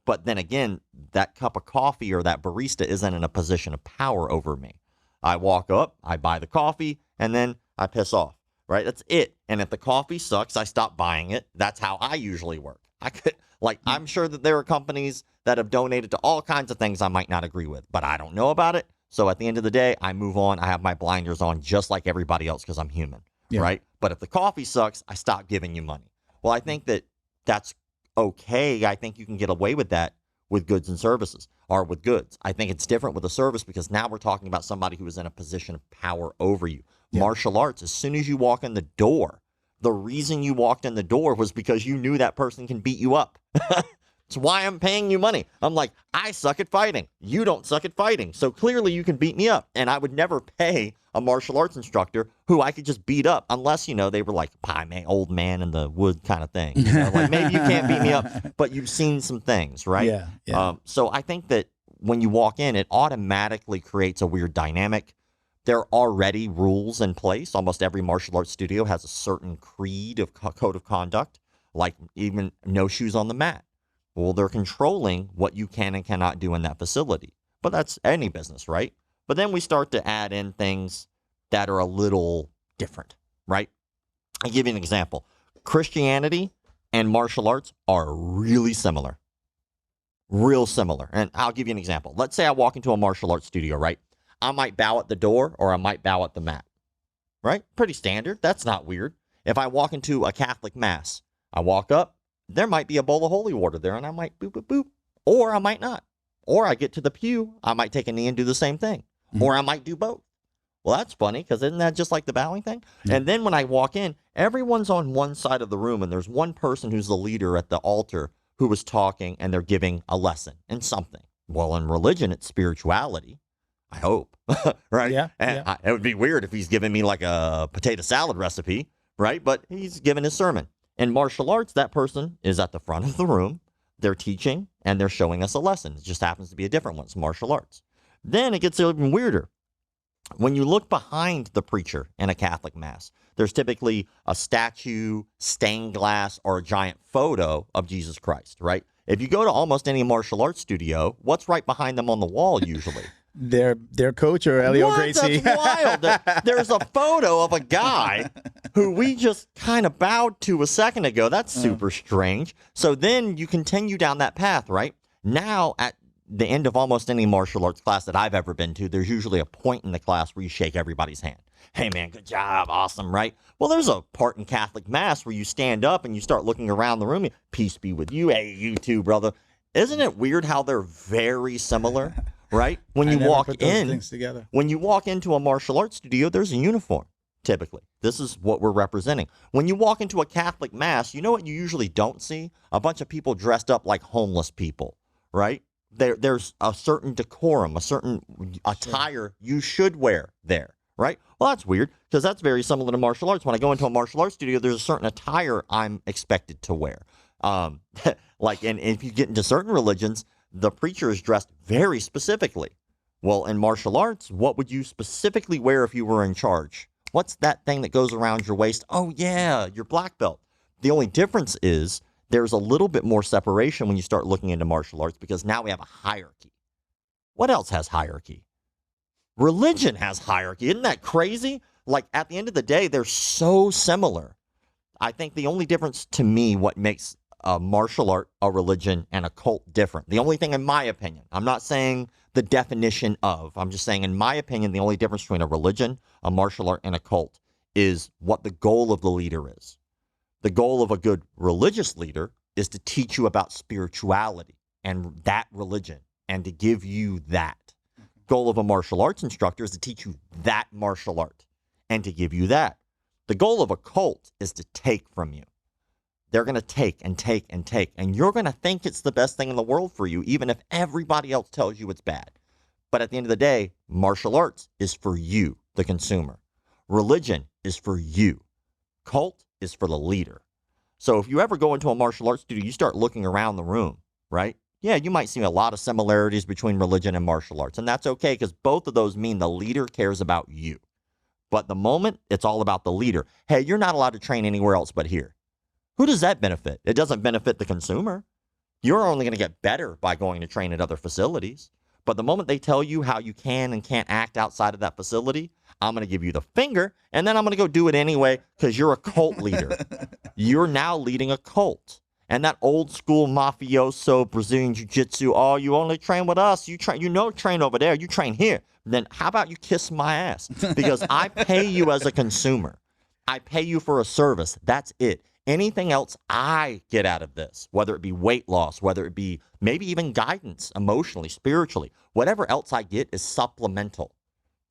But then again, that cup of coffee or that barista isn't in a position of power over me. I walk up, I buy the coffee, and then I piss off, right? That's it. And if the coffee sucks, I stop buying it. That's how I usually work. I'm sure that there are companies that have donated to all kinds of things I might not agree with, but I don't know about it. So at the end of the day, I move on. I have my blinders on just like everybody else because I'm human, right? But if the coffee sucks, I stop giving you money. Well, I think that that's okay. I think you can get away with that with goods and services, or with goods. I think it's different with a service because now we're talking about somebody who is in a position of power over you. Martial arts, as soon as you walk in the door, the reason you walked in the door was because you knew that person can beat you up. It's why I'm paying you money. I'm like, I suck at fighting. You don't suck at fighting. So clearly you can beat me up. And I would never pay a martial arts instructor who I could just beat up unless, they were like, old man in the wood kind of thing. Like maybe you can't beat me up, but you've seen some things, right? Yeah. So I think that when you walk in, it automatically creates a weird dynamic. There are already rules in place. Almost every martial arts studio has a certain creed of code of conduct, like even no shoes on the mat. Well, they're controlling what you can and cannot do in that facility. But that's any business, right? But then we start to add in things that are a little different, right? I'll give you an example. Christianity and martial arts are really similar. Real similar. And I'll give you an example. Let's say I walk into a martial arts studio, right? I might bow at the door or I might bow at the mat, right? Pretty standard. That's not weird. If I walk into a Catholic mass, I walk up, there might be a bowl of holy water there and I might boop, boop, boop. Or I might not. Or I get to the pew, I might take a knee and do the same thing. Or I might do both. Well, that's funny because isn't that just like the bowing thing? Yeah. And then when I walk in, everyone's on one side of the room and there's one person who's the leader at the altar who was talking and they're giving a lesson in something. Well, in religion, it's spirituality, I hope, right? Yeah. It would be weird if he's giving me like a potato salad recipe, right? But he's giving his sermon. In martial arts, that person is at the front of the room. They're teaching and they're showing us a lesson. It just happens to be a different one. It's martial arts. Then it gets even weirder. When you look behind the preacher in a Catholic mass, there's typically a statue, stained glass, or a giant photo of Jesus Christ, right? If you go to almost any martial arts studio, what's right behind them on the wall usually? Their coach or Elio Gracie. That's wild. There's a photo of a guy who we just kind of bowed to a second ago. That's super strange. So then you continue down that path, right? Now at the end of almost any martial arts class that I've ever been to, there's usually a point in the class where you shake everybody's hand. Hey, man, good job. Awesome, right? Well, there's a part in Catholic Mass where you stand up and you start looking around the room. Peace be with you. Hey, you too, brother. Isn't it weird how they're very similar, right? When you walk in, when you walk into a martial arts studio, there's a uniform, typically. This is what we're representing. When you walk into a Catholic Mass, you know what you usually don't see? A bunch of people dressed up like homeless people, right? There's a certain decorum, a certain attire you should wear there, right? Well, that's weird because that's very similar to martial arts. When I go into a martial arts studio, there's a certain attire I'm expected to wear. And if you get into certain religions, the preacher is dressed very specifically. Well, in martial arts, what would you specifically wear if you were in charge? What's that thing that goes around your waist? Oh, yeah, your black belt. The only difference is there's a little bit more separation when you start looking into martial arts because now we have a hierarchy. What else has hierarchy? Religion has hierarchy. Isn't that crazy? Like, at the end of the day, they're so similar. I think the only difference to me, what makes a martial art, a religion, and a cult different, the only thing in my opinion, I'm not saying the definition of, I'm just saying in my opinion, the only difference between a religion, a martial art, and a cult is what the goal of the leader is. The goal of a good religious leader is to teach you about spirituality and that religion and to give you that. Goal of a martial arts instructor is to teach you that martial art and to give you that. The goal of a cult is to take from you. They're going to take and take and take, and you're going to think it's the best thing in the world for you, even if everybody else tells you it's bad. But at the end of the day, martial arts is for you, the consumer. Religion is for you. Cult is for the leader. So if you ever go into a martial arts studio, you start looking around the room, right? Yeah, you might see a lot of similarities between religion and martial arts, and that's okay because both of those mean the leader cares about you. But the moment it's all about the leader, hey, you're not allowed to train anywhere else but here. Who does that benefit? It doesn't benefit the consumer. You're only going to get better by going to train at other facilities. But the moment they tell you how you can and can't act outside of that facility, I'm going to give you the finger, and then I'm going to go do it anyway because you're a cult leader. You're now leading a cult. And that old school mafioso Brazilian jiu-jitsu, oh, you only train with us. You train over there. You train here. Then how about you kiss my ass? Because I pay you as a consumer. I pay you for a service. That's it. Anything else I get out of this, whether it be weight loss, whether it be maybe even guidance emotionally, spiritually, whatever else I get is supplemental.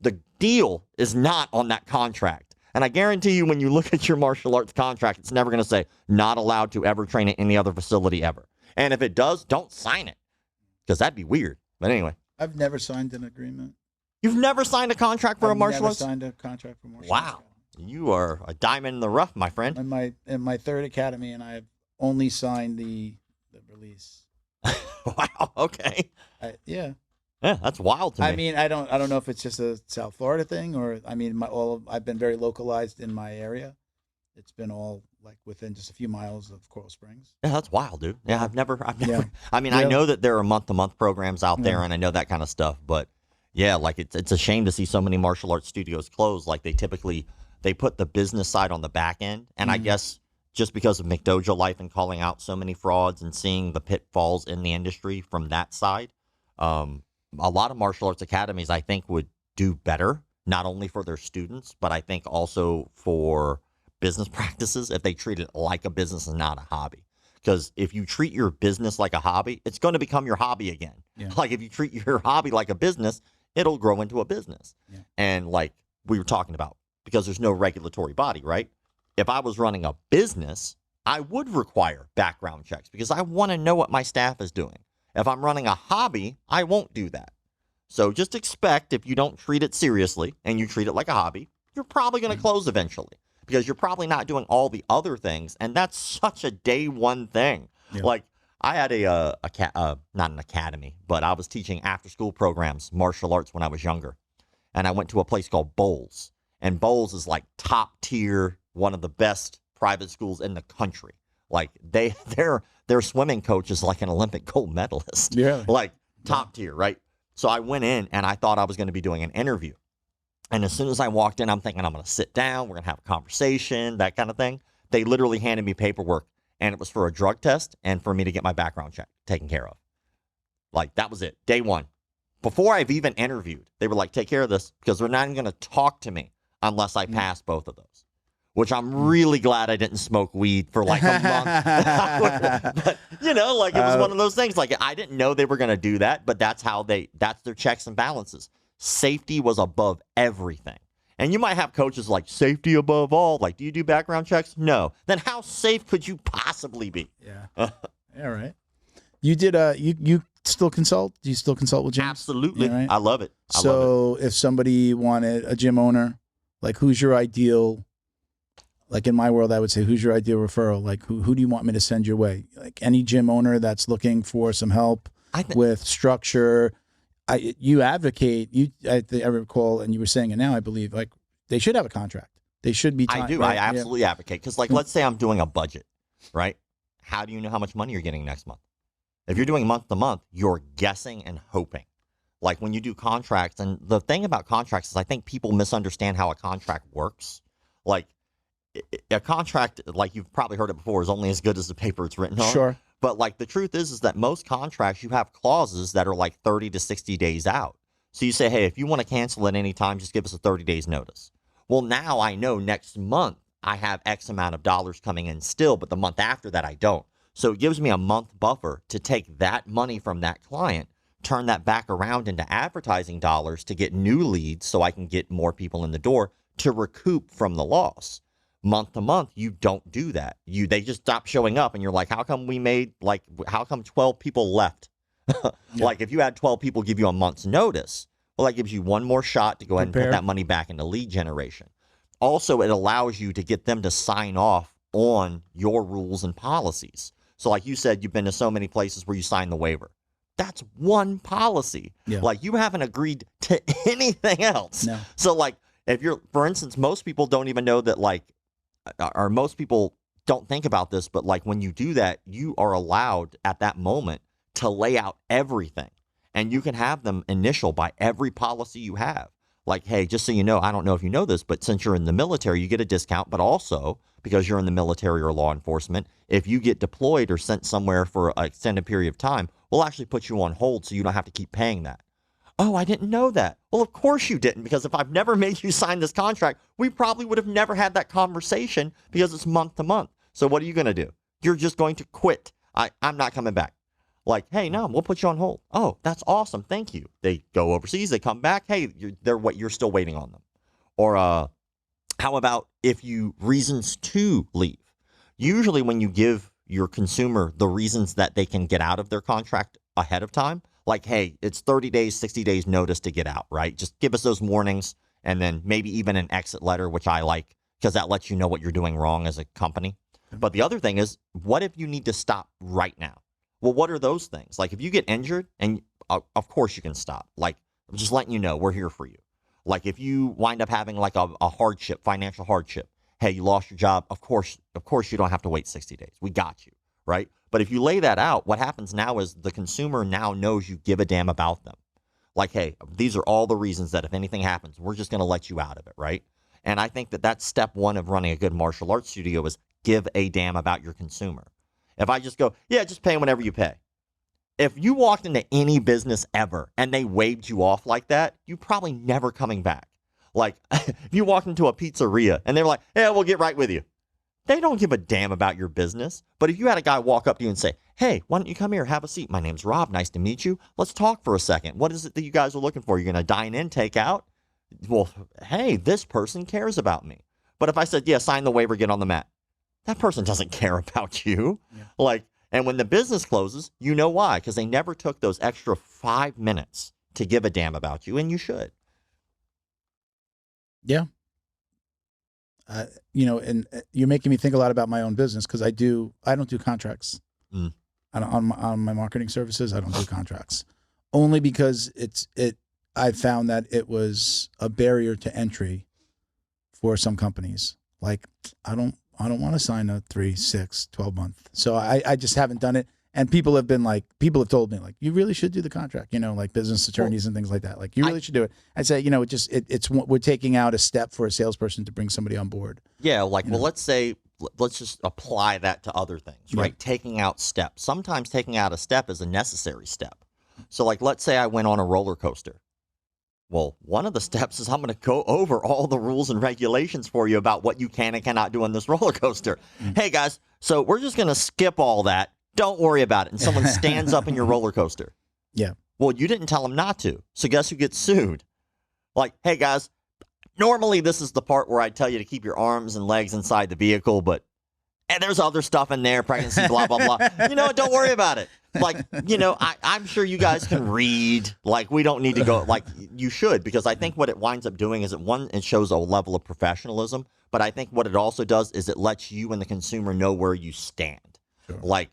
The deal is not on that contract. And I guarantee you when you look at your martial arts contract, it's never going to say not allowed to ever train at any other facility ever. And if it does, don't sign it because that'd be weird. But anyway. I've never signed an agreement. You've never signed a contract for a martial arts? I've never signed a contract for martial arts. Wow. You are a diamond in the rough, my friend. In my third academy, and I've only signed the release. Wow. Okay. Yeah. Yeah, that's wild to me. I mean, I don't know if it's just a South Florida thing, or I mean, I've been very localized in my area. It's been all like within just a few miles of Coral Springs. Yeah, that's wild, dude. Yeah, I've never. Yeah. I mean, Yeah. I know that there are month-to-month programs out there, and I know that kind of stuff. But yeah, like it's a shame to see so many martial arts studios close. Like they put the business side on the back end, and I guess just because of McDojoLife and calling out so many frauds and seeing the pitfalls in the industry from that side, a lot of martial arts academies I think would do better, not only for their students, but I think also for business practices if they treat it like a business and not a hobby. Because if you treat your business like a hobby, it's going to become your hobby again. Yeah. Like if you treat your hobby like a business, it'll grow into a business. Yeah. And like we were talking about, because there's no regulatory body, right? If I was running a business, I would require background checks because I want to know what my staff is doing. If I'm running a hobby, I won't do that. So just expect if you don't treat it seriously and you treat it like a hobby, you're probably going to close eventually because you're probably not doing all the other things. And that's such a day one thing. Yeah. Like I had not an academy, but I was teaching after school programs, martial arts when I was younger. And I went to a place called Bowles. And Bowles is like top tier, one of the best private schools in the country. Like their swimming coach is like an Olympic gold medalist. Yeah. Like top tier, right? So I went in and I thought I was going to be doing an interview. And as soon as I walked in, I'm thinking I'm going to sit down. We're going to have a conversation, that kind of thing. They literally handed me paperwork and it was for a drug test and for me to get my background check taken care of. Like that was it. Day one. Before I've even interviewed, they were like, take care of this because they're not even going to talk to me unless I pass both of those, which I'm really glad I didn't smoke weed for like a month. But, you know, like it was one of those things. Like I didn't know they were going to do that, but that's their checks and balances. Safety was above everything. And you might have coaches like safety above all. Like, do you do background checks? No. Then how safe could you possibly be? Yeah. All right. You did you still consult? Do you still consult with gyms? Absolutely. Yeah, right? I love it. So if somebody wanted a gym owner, like who's your ideal, like in my world, I would say, who's your ideal referral? Like who do you want me to send your way? Like any gym owner that's looking for some help with structure. You advocate, I recall, and you were saying it now, I believe, like they should have a contract. They should be. I do. Right? I absolutely advocate. Because like, let's say I'm doing a budget, right? How do you know how much money you're getting next month? If you're doing month to month, you're guessing and hoping. Like when you do contracts, and the thing about contracts is I think people misunderstand how a contract works. Like a contract, like you've probably heard it before, is only as good as the paper it's written on. Sure. But like the truth is that most contracts, you have clauses that are like 30 to 60 days out. So you say, hey, if you want to cancel at any time, just give us a 30 days notice. Well, now I know next month I have X amount of dollars coming in still, but the month after that I don't. So it gives me a month buffer to take that money from that client, turn that back around into advertising dollars to get new leads so I can get more people in the door to recoup from the loss. Month to month, you don't do that. They just stop showing up and you're like, how come 12 people left? Like if you had 12 people give you a month's notice, well, that gives you one more shot to go ahead and put that money back into lead generation. Also, it allows you to get them to sign off on your rules and policies. So like you said, you've been to so many places where you sign the waiver. That's one policy. Yeah. Like you haven't agreed to anything else. No. So like if for instance, most people don't even know that or most people don't think about this, but like when you do that, you are allowed at that moment to lay out everything and you can have them initial by every policy you have. Like, hey, just so you know, I don't know if you know this, but since you're in the military, you get a discount, but also because you're in the military or law enforcement, if you get deployed or sent somewhere for an extended period of time, we'll actually put you on hold so you don't have to keep paying that. Oh, I didn't know that. Well, of course you didn't, because if I've never made you sign this contract, we probably would have never had that conversation because it's month to month. So what are you going to do? You're just going to quit. I'm not coming back. Like, hey, no, we'll put you on hold. Oh, that's awesome. Thank you. They go overseas. They come back. Hey, you're still waiting on them. Or how about if you reasons to leave? Usually when you give your consumer the reasons that they can get out of their contract ahead of time, like, hey, it's 30 days, 60 days notice to get out, right? Just give us those warnings and then maybe even an exit letter, which I like because that lets you know what you're doing wrong as a company. But the other thing is, what if you need to stop right now? Well, what are those things? Like if you get injured and of course you can stop. Like, I'm just letting you know we're here for you. Like, if you wind up having like a hardship, financial hardship, hey, you lost your job, of course you don't have to wait 60 days. We got you, right? But if you lay that out, what happens now is the consumer now knows you give a damn about them. Like, hey, these are all the reasons that if anything happens, we're just going to let you out of it, right? And I think that that's step one of running a good martial arts studio is give a damn about your consumer. If I just go, yeah, just pay whenever you pay. If you walked into any business ever and they waved you off like that, you probably never coming back. Like, if you walked into a pizzeria and they were like, yeah, we'll get right with you. They don't give a damn about your business. But if you had a guy walk up to you and say, hey, why don't you come here, have a seat? My name's Rob. Nice to meet you. Let's talk for a second. What is it that you guys are looking for? You're going to dine in, take out? Well, hey, this person cares about me. But if I said, yeah, sign the waiver, get on the mat, that person doesn't care about you. Yeah. Like, and when the business closes, you know why? Because they never took those extra 5 minutes to give a damn about you, and you should. Yeah. And you're making me think a lot about my own business because I don't do contracts. On my marketing services. I don't do contracts only because I found that it was a barrier to entry for some companies. Like, I don't want to sign a 3, 6, 12 month. So I just haven't done it. And people have told me, like, you really should do the contract, like business attorneys and things like that. Like, you really should do it. I say, we're taking out a step for a salesperson to bring somebody on board. Yeah. Like, well, let's just apply that to other things, right? Yeah. Taking out steps. Sometimes taking out a step is a necessary step. So, like, let's say I went on a roller coaster. Well, one of the steps is I'm going to go over all the rules and regulations for you about what you can and cannot do on this roller coaster. Hey, guys, so we're just going to skip all that. Don't worry about it. And someone stands up in your roller coaster. Yeah. Well, you didn't tell them not to. So guess who gets sued? Like, hey, guys, normally this is the part where I tell you to keep your arms and legs inside the vehicle, but there's other stuff in there, pregnancy, blah, blah, blah. You know what? Don't worry about it. Like, I'm sure you guys can read. Like, we don't need to go. Like, you should, because I think what it winds up doing is it shows a level of professionalism. But I think what it also does is it lets you and the consumer know where you stand. Sure. Like,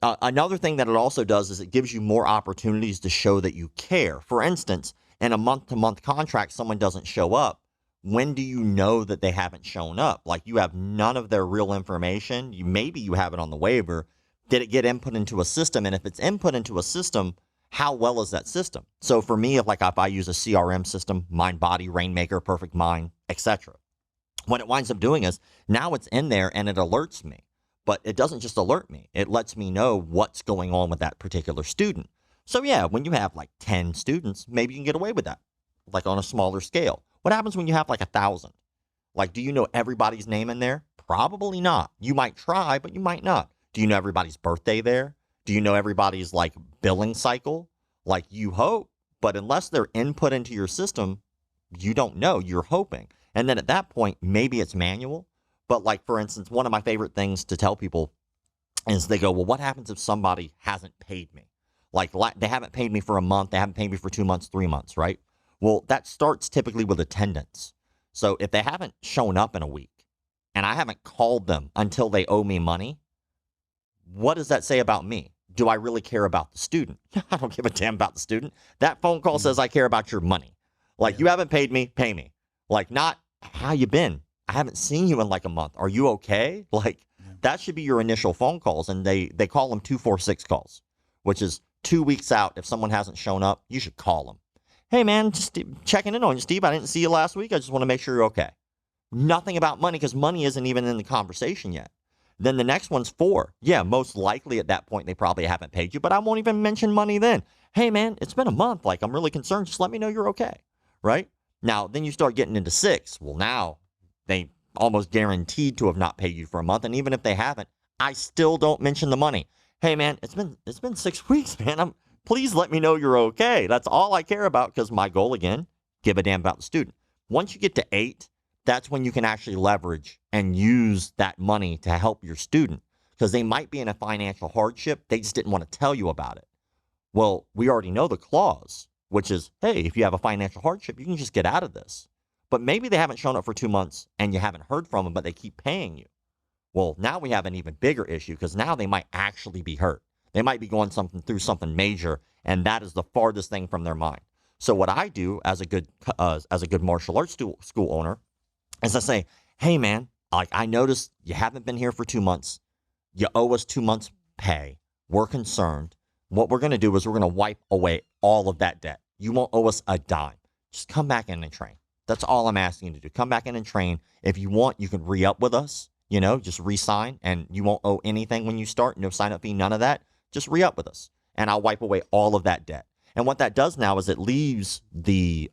another thing that it also does is it gives you more opportunities to show that you care. For instance, in a month-to-month contract, someone doesn't show up. When do you know that they haven't shown up? Like, you have none of their real information. Maybe you have it on the waiver. Did it get input into a system? And if it's input into a system, how well is that system? So for me, if I use a CRM system, Mind Body, Rainmaker, Perfect Mind, etc., what it winds up doing is now it's in there and it alerts me. But it doesn't just alert me. It lets me know what's going on with that particular student. So yeah, when you have like 10 students, maybe you can get away with that, like on a smaller scale. What happens when you have like 1,000? Like, do you know everybody's name in there? Probably not. You might try, but you might not. Do you know everybody's birthday there? Do you know everybody's like billing cycle? Like, you hope, but unless they're input into your system, you don't know. You're hoping. And then at that point, maybe it's manual. But like, for instance, one of my favorite things to tell people is they go, well, what happens if somebody hasn't paid me? Like, they haven't paid me for a month. They haven't paid me for 2 months, 3 months, right? Well, that starts typically with attendance. So if they haven't shown up in a week and I haven't called them until they owe me money, what does that say about me? Do I really care about the student? I don't give a damn about the student. That phone call says I care about your money. Like, you haven't paid me, pay me. Like, not how you been? I haven't seen you in like a month. Are you okay? Like, that should be your initial phone calls. And they call them 246 calls, which is 2 weeks out. If someone hasn't shown up, you should call them. Hey, man, just checking in on you, Steve. I didn't see you last week. I just want to make sure you're okay. Nothing about money, because money isn't even in the conversation yet. Then the next one's 4. Yeah, most likely at that point, they probably haven't paid you, but I won't even mention money then. Hey, man, it's been a month. Like, I'm really concerned. Just let me know you're okay, right? Now, then you start getting into 6. Well, now they almost guaranteed to have not paid you for a month. And even if they haven't, I still don't mention the money. Hey, man, it's been 6 weeks, man. Please let me know you're okay. That's all I care about, because my goal, again, give a damn about the student. Once you get to 8, that's when you can actually leverage and use that money to help your student, because they might be in a financial hardship. They just didn't want to tell you about it. Well, we already know the clause, which is, hey, if you have a financial hardship, you can just get out of this. But maybe they haven't shown up for 2 months and you haven't heard from them, but they keep paying you. Well, now we have an even bigger issue, because now they might actually be hurt. They might be going through something major, and that is the farthest thing from their mind. So what I do as a good martial arts school owner is I say, hey man, like I noticed you haven't been here for 2 months. You owe us 2 months pay. We're concerned. What we're going to do is we're going to wipe away all of that debt. You won't owe us a dime. Just come back in and train. That's all I'm asking you to do. Come back in and train. If you want, you can re-up with us, just re-sign, and you won't owe anything when you start. No sign-up fee, none of that. Just re-up with us, and I'll wipe away all of that debt. And what that does now is it leaves the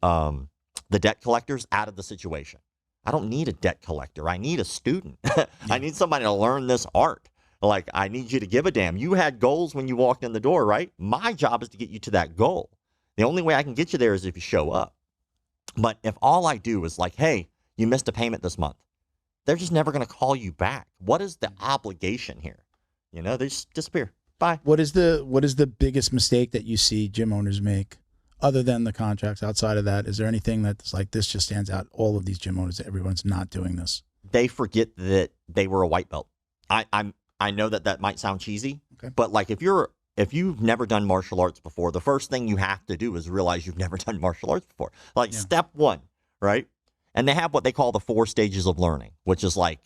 debt collectors out of the situation. I don't need a debt collector. I need a student. I need somebody to learn this art. Like, I need you to give a damn. You had goals when you walked in the door, right? My job is to get you to that goal. The only way I can get you there is if you show up. But if all I do is like, hey, you missed a payment this month, they're just never going to call you back. What is the obligation here? They just disappear. Bye. What is the biggest mistake that you see gym owners make other than the contracts? Outside of that, is there anything that's like this just stands out? All of these gym owners, everyone's not doing this. They forget that they were a white belt. I know that might sound cheesy, okay, but like if you've never done martial arts before, the first thing you have to do is realize you've never done martial arts before. Like step one, right? And they have what they call the 4 stages of learning, which is like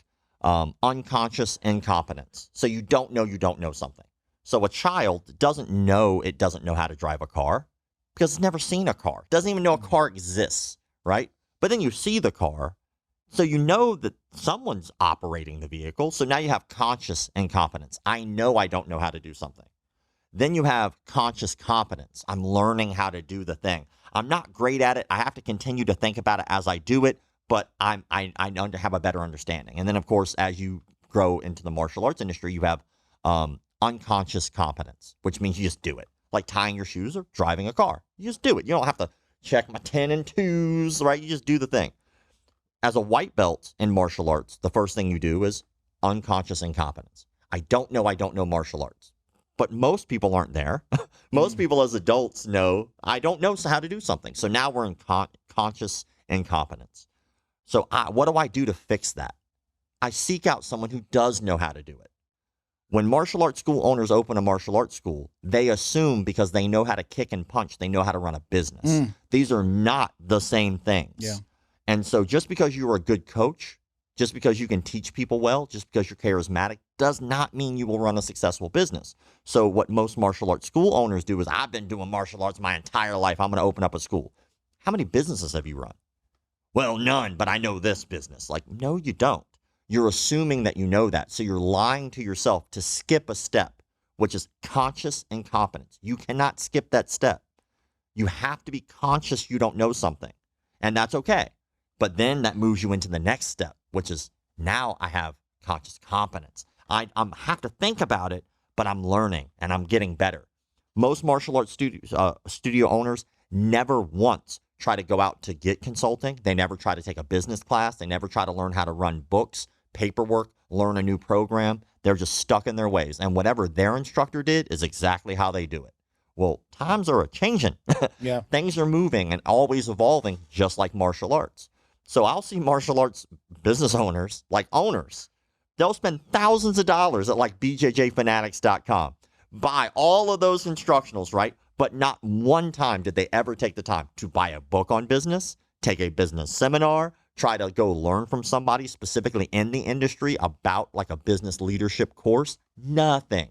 unconscious incompetence. So you don't know something. So a child doesn't know how to drive a car because it's never seen a car. Doesn't even know a car exists, right? But then you see the car, so you know that someone's operating the vehicle. So now you have conscious incompetence. I don't know how to do something. Then you have conscious competence. I'm learning how to do the thing. I'm not great at it. I have to continue to think about it as I do it, but I have a better understanding. And then, of course, as you grow into the martial arts industry, you have unconscious competence, which means you just do it. Like tying your shoes or driving a car. You just do it. You don't have to check my 10 and 2s, right? You just do the thing. As a white belt in martial arts, the first thing you do is unconscious incompetence. I don't know martial arts. But most people aren't there. Most people as adults know, I don't know how to do something. So now we're in conscious incompetence. So what do I do to fix that? I seek out someone who does know how to do it. When martial arts school owners open a martial arts school, they assume because they know how to kick and punch, they know how to run a business. These are not the same things. Yeah. And so just because you're a good coach, just because you can teach people well, just because you're charismatic, does not mean you will run a successful business. So what most martial arts school owners do is, I've been doing martial arts my entire life. I'm going to open up a school. How many businesses have you run? Well, none, but I know this business. Like, no, you don't. You're assuming that you know that. So you're lying to yourself to skip a step, which is conscious incompetence. You cannot skip that step. You have to be conscious you don't know something. And that's okay. But then that moves you into the next step, which is now I have conscious competence. I have to think about it, but I'm learning and I'm getting better. Most martial arts studio owners never once try to go out to get consulting. They never try to take a business class. They never try to learn how to run books, paperwork, learn a new program. They're just stuck in their ways. And whatever their instructor did is exactly how they do it. Well, times are changing. Yeah. Things are moving and always evolving, just like martial arts. So I'll see martial arts business owners, like owners, they'll spend thousands of dollars at like bjjfanatics.com, buy all of those instructionals, right? But not one time did they ever take the time to buy a book on business, take a business seminar, try to go learn from somebody specifically in the industry about like a business leadership course. Nothing.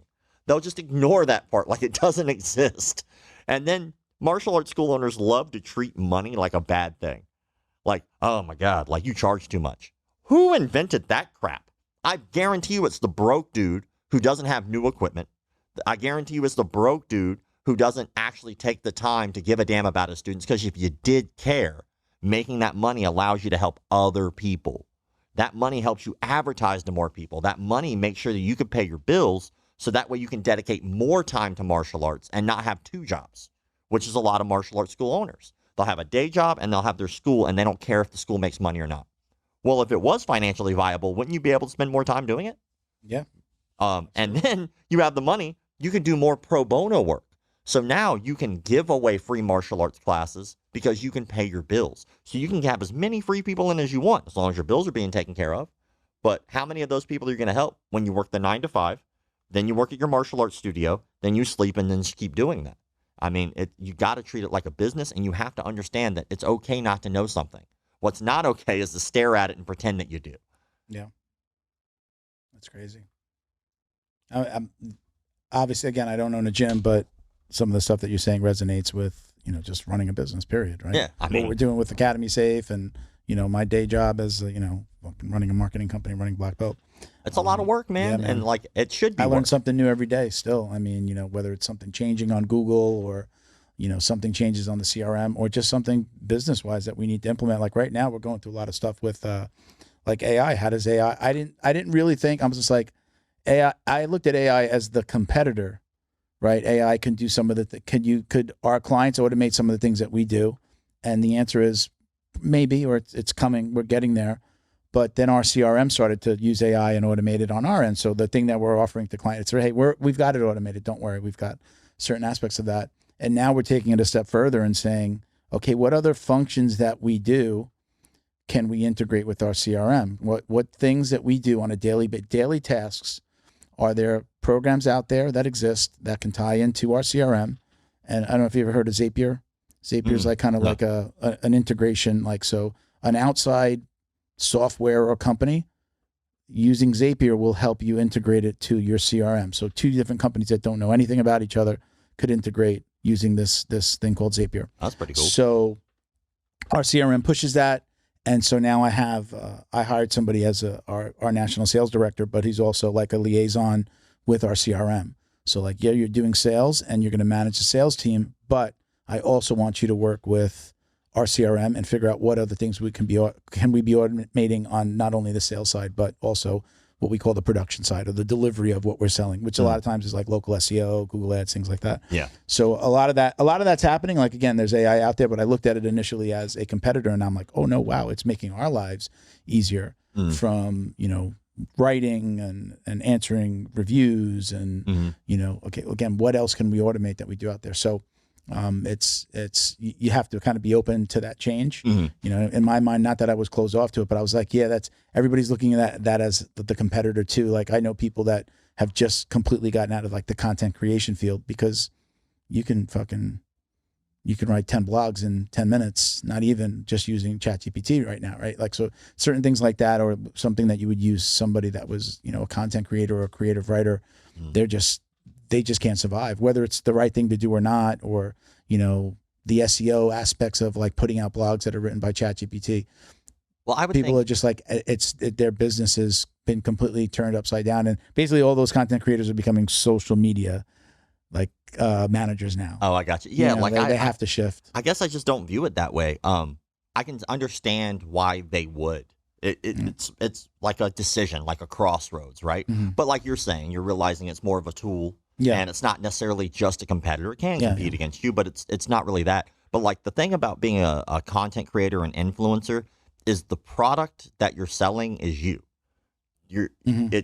They'll just ignore that part like it doesn't exist. And then martial arts school owners love to treat money like a bad thing. Like, oh my God, like you charge too much. Who invented that crap? I guarantee you it's the broke dude who doesn't have new equipment. I guarantee you it's the broke dude who doesn't actually take the time to give a damn about his students. Because if you did care, making that money allows you to help other people. That money helps you advertise to more people. That money makes sure that you can pay your bills so that way you can dedicate more time to martial arts and not have 2 jobs, which is a lot of martial arts school owners. They'll have a day job and they'll have their school and they don't care if the school makes money or not. Well, if it was financially viable, wouldn't you be able to spend more time doing it? Yeah. And then you have the money, you can do more pro bono work. So now you can give away free martial arts classes because you can pay your bills. So you can have as many free people in as you want, as long as your bills are being taken care of. But how many of those people are you going to help when you work the 9 to 5? Then you work at your martial arts studio. then you sleep and then just keep doing that. I mean, you got to treat it like a business, and you have to understand that it's okay not to know something. What's not okay is to stare at it and pretend that you do. Yeah. That's crazy. I'm obviously, again, I don't own a gym, but some of the stuff that you're saying resonates with, just running a business, period, right? Yeah. I mean, what we're doing with Academy Safe and, my day job as, running a marketing company, running Black Belt. It's a lot of work, man. Yeah, man. And like, it should be. I learn something new every day still. I mean, whether it's something changing on Google or, something changes on the CRM or just something business wise that we need to implement. Like right now we're going through a lot of stuff with, like AI. How does AI, I didn't really think, I was just like, AI, I looked at AI as the competitor, right? AI can do some of the, could our clients automate some of the things that we do? And the answer is maybe, or it's coming, we're getting there. But then our CRM started to use AI and automate it on our end. So the thing that we're offering to clients, hey, we've got it automated. Don't worry. We've got certain aspects of that. And now we're taking it a step further and saying, okay, what other functions that we do can we integrate with our CRM? What things that we do on a daily tasks, are there programs out there that exist that can tie into our CRM? And I don't know if you ever heard of Zapier. Zapier is like kind of like an integration, like so an outside software or company using Zapier will help you integrate it to your CRM. So two different companies that don't know anything about each other could integrate using this thing called Zapier. That's pretty cool. So our CRM pushes that. And so now I have, I hired somebody as our national sales director, but he's also like a liaison with our CRM. So like, yeah, you're doing sales and you're going to manage the sales team, but I also want you to work with our CRM and figure out what other things we be automating on not only the sales side, but also what we call the production side or the delivery of what we're selling, which a lot of times is like local SEO, Google Ads, things like that. Yeah. So a lot of that's happening. Like, again, there's AI out there, but I looked at it initially as a competitor and I'm like, oh no, wow, it's making our lives easier from, writing and answering reviews and, okay, again, what else can we automate that we do out there? So you have to kind of be open to that change. In my mind, not that I was closed off to it, but I was like, yeah, everybody's looking at that as the competitor too. Like I know people that have just completely gotten out of like the content creation field because you can write 10 blogs in 10 minutes, not even just using ChatGPT right now. Right. Like, so certain things like that, or something that you would use somebody that was, a content creator or a creative writer, they just can't survive, whether it's the right thing to do or not, or, the SEO aspects of like putting out blogs that are written by ChatGPT. Well, I would people are just like, their business has been completely turned upside down. And basically all those content creators are becoming social media, like, managers now. Oh, I got you. Yeah. They have to shift. I guess I just don't view it that way. I can understand why they would. It's like a decision, like a crossroads, right? But like you're saying, you're realizing it's more of a tool. Yeah. And it's not necessarily just a competitor. It can compete against you, but it's not really that. But like the thing about being a content creator and influencer is the product that you're selling is you.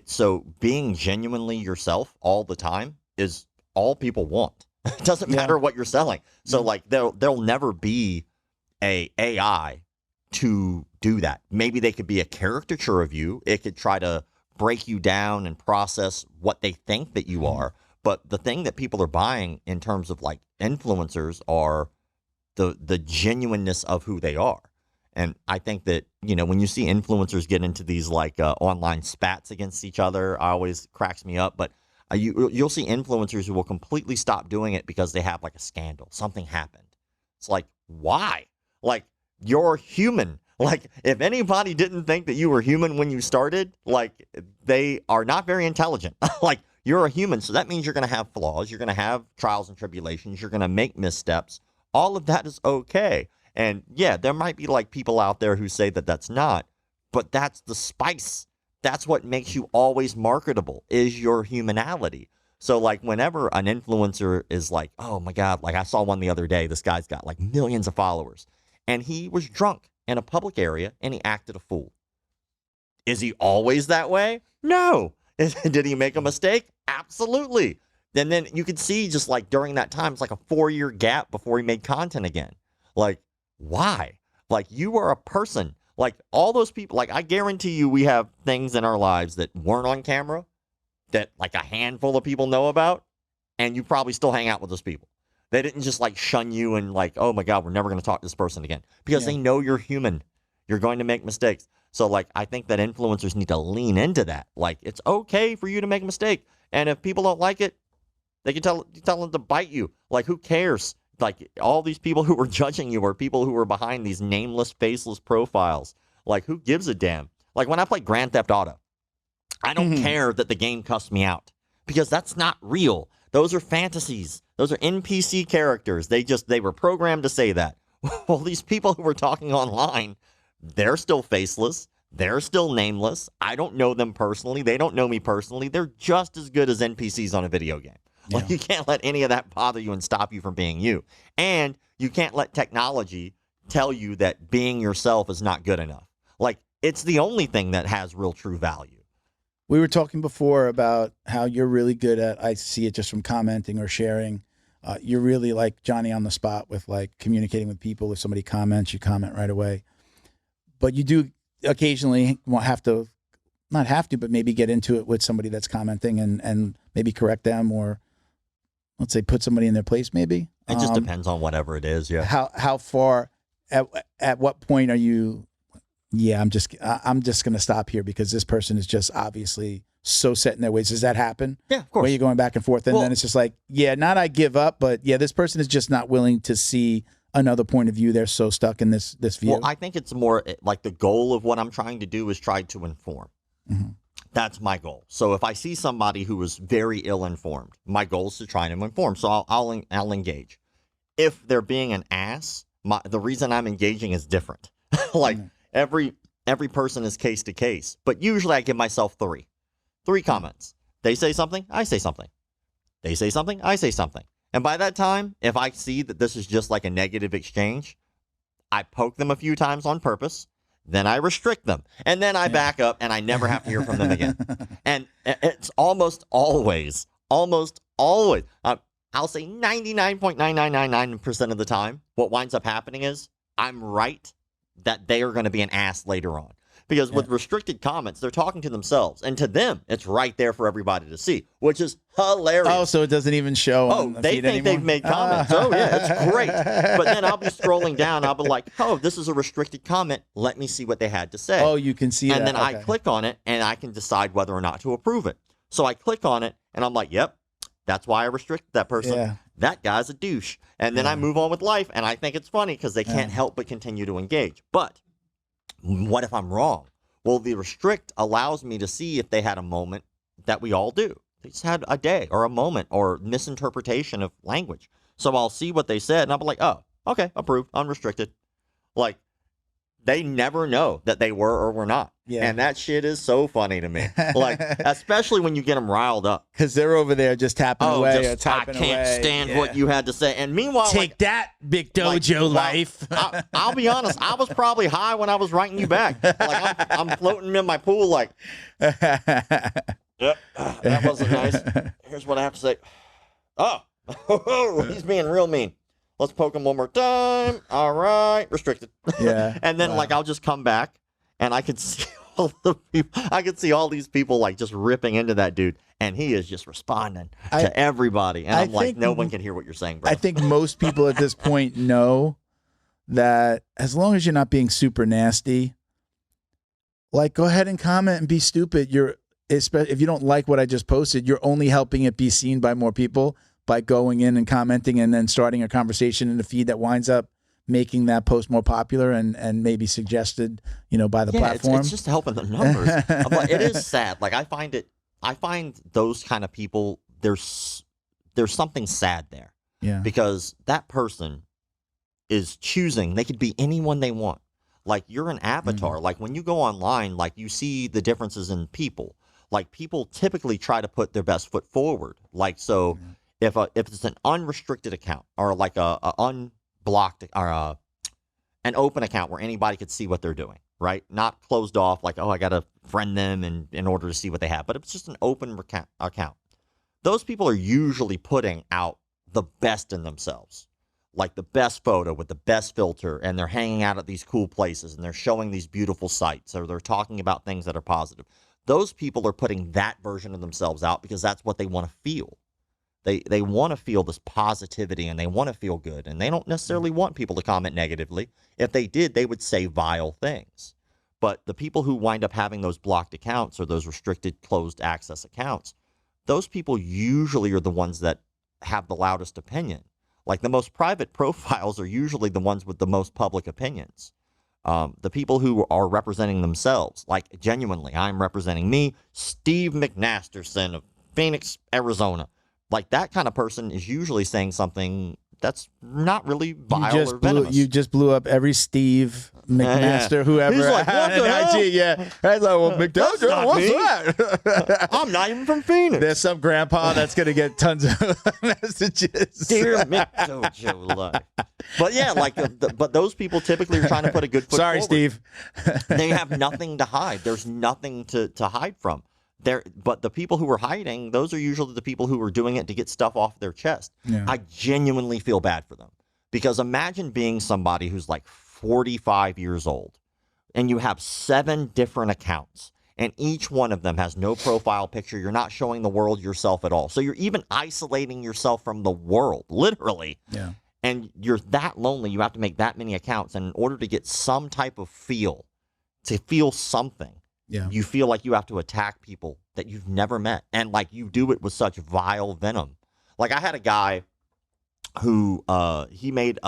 So being genuinely yourself all the time is all people want. It doesn't matter what you're selling. So like there'll never be a AI to do that. Maybe they could be a caricature of you. It could try to break you down and process what they think that you are. But the thing that people are buying in terms of like influencers are the genuineness of who they are. And I think that, when you see influencers get into these like online spats against each other, always cracks me up. But you'll see influencers who will completely stop doing it because they have like a scandal. Something happened. It's like, why? Like, you're human. Like, if anybody didn't think that you were human when you started, like, they are not very intelligent. Like, you're a human, so that means you're going to have flaws. You're going to have trials and tribulations. You're going to make missteps. All of that is okay. And yeah, there might be like people out there who say that that's not, but that's the spice. That's what makes you always marketable, is your humanality. So like whenever an influencer is like, oh my God, like I saw one the other day, this guy's got like millions of followers and he was drunk in a public area and he acted a fool. Is he always that way? No. Did he make a mistake? Absolutely. And then you could see just like during that time, it's like a 4-year gap before he made content again. Like, why? Like, you are a person. Like, all those people, like, I guarantee you we have things in our lives that weren't on camera that like a handful of people know about. and you probably still hang out with those people. They didn't just like shun you and like, oh my God, we're never going to talk to this person again, because they know you're human. You're going to make mistakes. So like, I think that influencers need to lean into that. Like, it's okay for you to make a mistake. And if people don't like it, they can tell them to bite you. Like, who cares? Like, all these people who are judging you are people who are behind these nameless, faceless profiles. Like, who gives a damn? Like, when I play Grand Theft Auto, I don't care that the game cussed me out, because that's not real. Those are fantasies. Those are NPC characters. They were programmed to say that. Well, these people who are talking online, they're still faceless. They're still nameless. I don't know them personally. They don't know me personally. They're just as good as NPCs on a video game. Like, you can't let any of that bother you and stop you from being you. And you can't let technology tell you that being yourself is not good enough. Like, it's the only thing that has real true value. We were talking before about how you're really good at, I see it just from commenting or sharing. You're really like Johnny on the spot with like communicating with people. If somebody comments, you comment right away. But you do occasionally have to, not have to, but maybe get into it with somebody that's commenting and maybe correct them, or let's say put somebody in their place maybe. It just depends on whatever it is, yeah. How far, at what point are you, I'm just going to stop here because this person is just obviously so set in their ways. Does that happen? Yeah, of course. Where you're going back and forth, and then it's just like, not I give up, but this person is just not willing to see another point of view. They're so stuck in this view. Well, I think it's more like the goal of what I'm trying to do is try to inform. Mm-hmm. That's my goal. So if I see somebody who is very ill-informed, my goal is to try to inform. So I'll engage. If they're being an ass, the reason I'm engaging is different. Like every person is case to case, but usually I give myself three comments. They say something, I say something. They say something, I say something. And by that time, if I see that this is just like a negative exchange, I poke them a few times on purpose. Then I restrict them. And then I back up and I never have to hear from them again. And it's almost always, I'll say 99.9999% of the time, what winds up happening is I'm right that they are going to be an ass later on. Because with restricted comments, they're talking to themselves. And to them, it's right there for everybody to see, which is hilarious. Oh, so it doesn't even show on the they feed think anymore? They've made comments. Oh, yeah, it's great. But then I'll be scrolling down. I'll be like, oh, this is a restricted comment. Let me see what they had to say. Oh, you can see that. And then I click on it, and I can decide whether or not to approve it. So I click on it, and I'm like, yep, that's why I restricted that person. Yeah. That guy's a douche. And then I move on with life, and I think it's funny because they can't help but continue to engage. But what if I'm wrong? Well, the restrict allows me to see if they had a moment that we all do. They just had a day or a moment or misinterpretation of language. So I'll see what they said, and I'll be like, oh, okay, approved, unrestricted. Like, they never know that they were or were not. Yeah. And that shit is so funny to me. Like, especially when you get them riled up. Because they're over there just tapping away or typing away. I can't stand what you had to say. And meanwhile, take that, McDojoLife. I'll be honest. I was probably high when I was writing you back. Like, I'm floating in my pool like, yep, that wasn't nice. Here's what I have to say. Oh, he's being real mean. Let's poke him one more time. All right, restricted. Yeah. And then I'll just come back, and I can see all the people. I can see all these people like just ripping into that dude, and he is just responding to everybody. And I'm like, no one can hear what you're saying, bro. I think most people at this point know that as long as you're not being super nasty, like, go ahead and comment and be stupid. If you don't like what I just posted, you're only helping it be seen by more people by going in and commenting and then starting a conversation in the feed that winds up making that post more popular and maybe suggested, by the platform. It's just helping the numbers. But it is sad. Like, I find those kind of people, there's something sad there. Yeah. Because that person is choosing, they could be anyone they want. Like, you're an avatar. Mm-hmm. Like, when you go online, like, you see the differences in people. Like, people typically try to put their best foot forward. Like, so... Mm-hmm. If it's an unrestricted account or like a unblocked or an open account where anybody could see what they're doing, right? Not closed off like, oh, I got to friend them in order to see what they have. But if it's just an open account, those people are usually putting out the best in themselves, like the best photo with the best filter, and they're hanging out at these cool places and they're showing these beautiful sights or they're talking about things that are positive. Those people are putting that version of themselves out because that's what they want to feel. They want to feel this positivity and they want to feel good, and they don't necessarily want people to comment negatively. If they did, they would say vile things. But the people who wind up having those blocked accounts or those restricted closed access accounts, those people usually are the ones that have the loudest opinion. Like the most private profiles are usually the ones with the most public opinions. The people who are representing themselves, like genuinely, I'm representing me, Steve McMasterson of Phoenix, Arizona. Like that kind of person is usually saying something that's not really vile or venomous. You just blew up every Steve McMaster, whoever. He's like, what the hell? IG, yeah. I was like, well, McDojo, what's that? I'm not even from Phoenix. There's some grandpa that's going to get tons of messages. Dear McDojoLife. But yeah, like, but those people typically are trying to put a good foot Sorry, forward. Steve. They have nothing to hide. There's nothing to hide from. But the people who are hiding, those are usually the people who are doing it to get stuff off their chest. Yeah. I genuinely feel bad for them. Because imagine being somebody who's like 45 years old and you have 7 different accounts and each one of them has no profile picture. You're not showing the world yourself at all. So you're even isolating yourself from the world, literally. Yeah. And you're that lonely. You have to make that many accounts. And in order to get some type of to feel something, Yeah. you feel like you have to attack people that you've never met. And like you do it with such vile venom. Like I had a guy who he made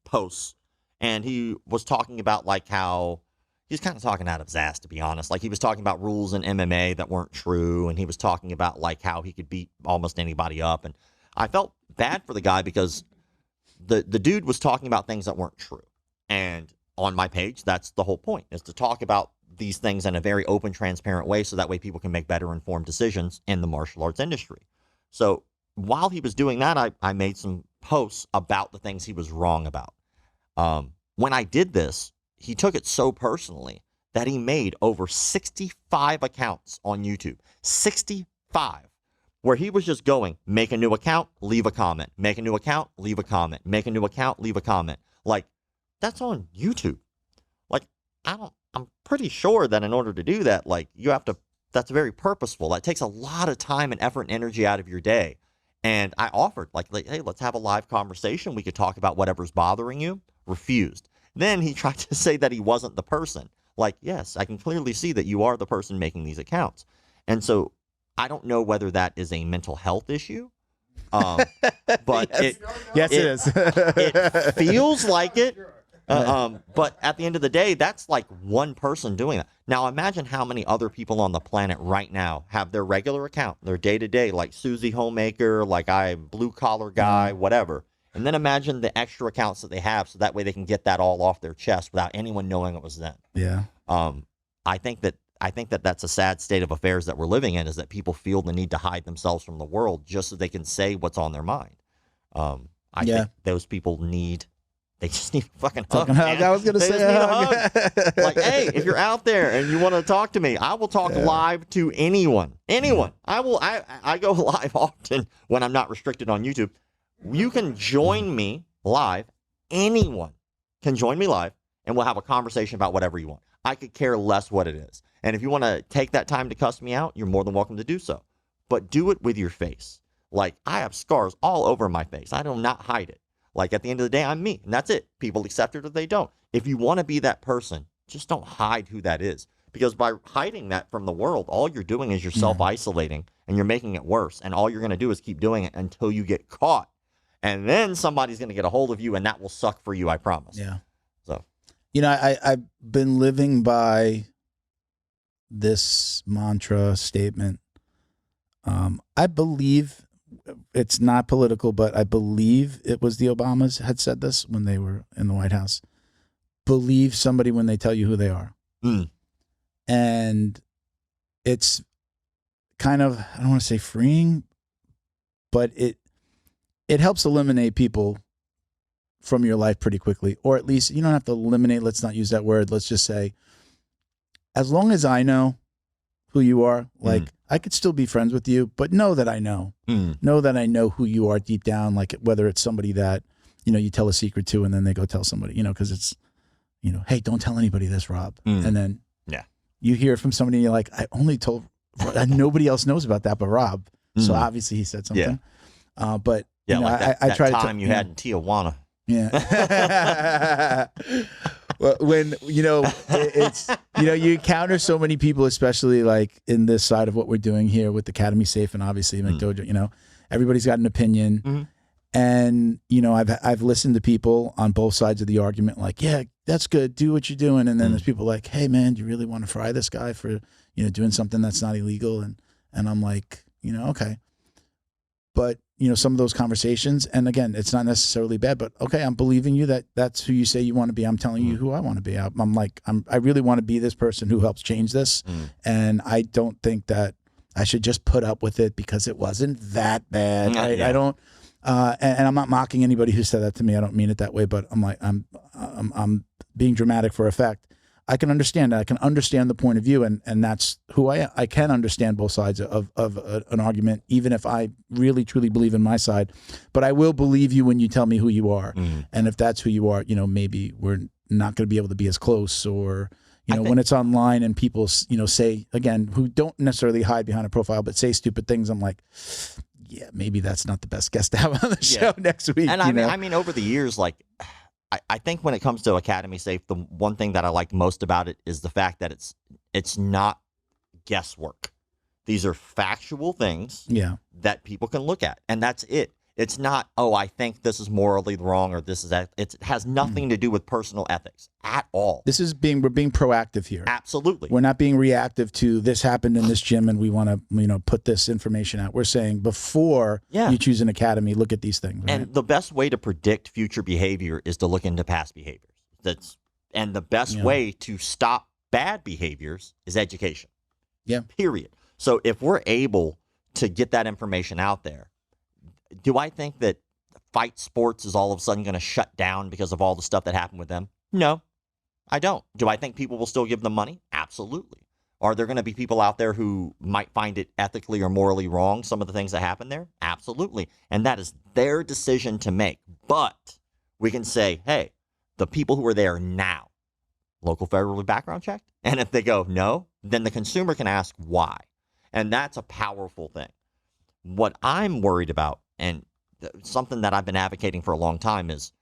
posts and he was talking about like how he was kind of talking out of his ass, to be honest. Like he was talking about rules in MMA that weren't true. And he was talking about like how he could beat almost anybody up. And I felt bad for the guy because the dude was talking about things that weren't true. And on my page, that's the whole point, is to talk about these things in a very open, transparent way so that way people can make better informed decisions in the martial arts industry. So while he was doing that, I made some posts about the things he was wrong about. When I did this, he took it so personally that he made over 65 accounts on YouTube. 65. Where he was just going, make a new account, leave a comment. Make a new account, leave a comment. Make a new account, leave a comment. Like, that's on YouTube. Like, I'm pretty sure that in order to do that, like, that's very purposeful. That takes a lot of time and effort and energy out of your day. And I offered, like, hey, let's have a live conversation. We could talk about whatever's bothering you. Refused. Then he tried to say that he wasn't the person. Like, yes, I can clearly see that you are the person making these accounts. And so I don't know whether that is a mental health issue. But yes, it is. It feels like it. But at the end of the day, that's like one person doing that. Now imagine how many other people on the planet right now have their regular account, their day-to-day, like Susie Homemaker, like Blue Collar Guy, whatever. And then imagine the extra accounts that they have so that way they can get that all off their chest without anyone knowing it was them. Yeah. I think that that's a sad state of affairs that we're living in, is that people feel the need to hide themselves from the world just so they can say what's on their mind. I think those people they just need a fucking hug. I was going to say a hug. Like, hey, if you're out there and you want to talk to me, I will talk live to anyone. Anyone. I go live often when I'm not restricted on YouTube. You can join me live. Anyone can join me live, and we'll have a conversation about whatever you want. I could care less what it is. And if you want to take that time to cuss me out, you're more than welcome to do so. But do it with your face. Like, I have scars all over my face. I do not hide it. Like, at the end of the day, I'm me, and that's it. People accept it or they don't. If you want to be that person, just don't hide who that is. Because by hiding that from the world, all you're doing is you're self-isolating, and you're making it worse. And all you're going to do is keep doing it until you get caught. And then somebody's going to get a hold of you, and that will suck for you, I promise. Yeah. So, you know, I've been living by this mantra statement. I believe it's not political, but I believe it was the Obamas had said this when they were in the White House. Believe somebody when they tell you who they are. And it's kind of, I don't want to say freeing, but it helps eliminate people from your life pretty quickly. Or at least you don't have to eliminate. Let's not use that word. Let's just say, as long as I know who you are, like I could still be friends with you, but know that I know. Know that I know who you are deep down, like whether it's somebody that, you know, you tell a secret to and then they go tell somebody, you know, because it's, you know, hey, don't tell anybody this, Rob. And then you hear from somebody and you're like, I only told, and nobody else knows about that but Rob. So obviously he said something. But Yeah, you know, like that, I that try time to you had in Tijuana. Yeah. Well, when it's you encounter so many people, especially like in this side of what we're doing here with Academy Safe and obviously McDojo. Everybody's got an opinion, and I've listened to people on both sides of the argument, like, yeah, that's good, do what you're doing, and then there's people like, hey man, do you really want to fry this guy for doing something that's not illegal? And I'm like, okay, but some of those conversations, and again, it's not necessarily bad, but okay, I'm believing you that that's who you say you want to be. I'm telling you who I want to be. I'm like, I really want to be this person who helps change this. And I don't think that I should just put up with it because it wasn't that bad. Right? Yeah. I don't, and I'm not mocking anybody who said that to me. I don't mean it that way, but I'm like, I'm being dramatic for effect. I can understand that. I can understand the point of view, and that's who I am. I can understand both sides of an argument, even if I really truly believe in my side. But I will believe you when you tell me who you are, and if that's who you are, maybe we're not going to be able to be as close, or when it's online and people say, again, who don't necessarily hide behind a profile but say stupid things. I'm like, yeah, maybe that's not the best guest to have on the show next week. And I mean, over the years, like, I think when it comes to Academy Safe, the one thing that I like most about it is the fact that it's not guesswork. These are factual things that people can look at, and that's it. It's not, oh, I think this is morally wrong or this is that. It has nothing to do with personal ethics at all. We're being proactive here. Absolutely. We're not being reactive to this happened in this gym and we want to, put this information out. We're saying before you choose an academy, look at these things. Right? And the best way to predict future behavior is to look into past behaviors. And the best way to stop bad behaviors is education. Yeah. Period. So if we're able to get that information out there, do I think that fight sports is all of a sudden going to shut down because of all the stuff that happened with them? No, I don't. Do I think people will still give them money? Absolutely. Are there going to be people out there who might find it ethically or morally wrong, some of the things that happen there? Absolutely. And that is their decision to make. But we can say, hey, the people who are there now, local federally background checked? And if they go no, then the consumer can ask why. And that's a powerful thing. What I'm worried about, and something that I've been advocating for a long time, is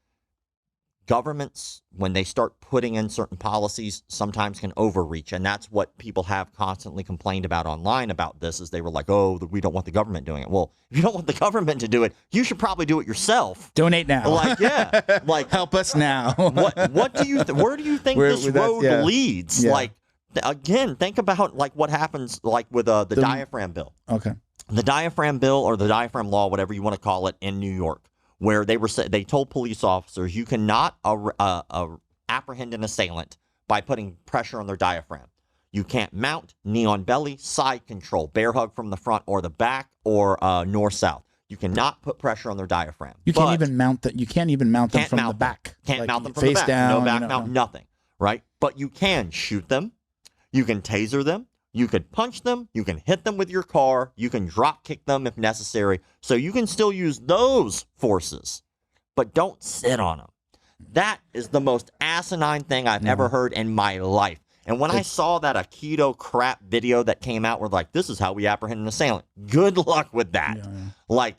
governments, when they start putting in certain policies, sometimes can overreach. And that's what people have constantly complained about online about this, is they were like, oh, we don't want the government doing it. Well, if you don't want the government to do it, you should probably do it yourself. Donate now. Like, yeah. Like, help us now. what do you where do you think this road leads? Yeah. Like, again, think about like what happens like with the diaphragm bill. Okay. The diaphragm bill, or the diaphragm law, whatever you want to call it, in New York, where they told police officers you cannot apprehend an assailant by putting pressure on their diaphragm. You can't mount, knee on belly, side control, bear hug from the front or the back, or north-south. You cannot put pressure on their diaphragm. You can't even mount that. You can't even mount them from the back. Can't mount them from the back. Down, no back mount, nothing. Right? But you can shoot them. You can taser them. You could punch them. You can hit them with your car. You can drop kick them if necessary. So you can still use those forces, but don't sit on them. That is the most asinine thing I've ever heard in my life. And when I saw that Aikido crap video that came out, we're like, this is how we apprehend an assailant. Good luck with that. Yeah. Like,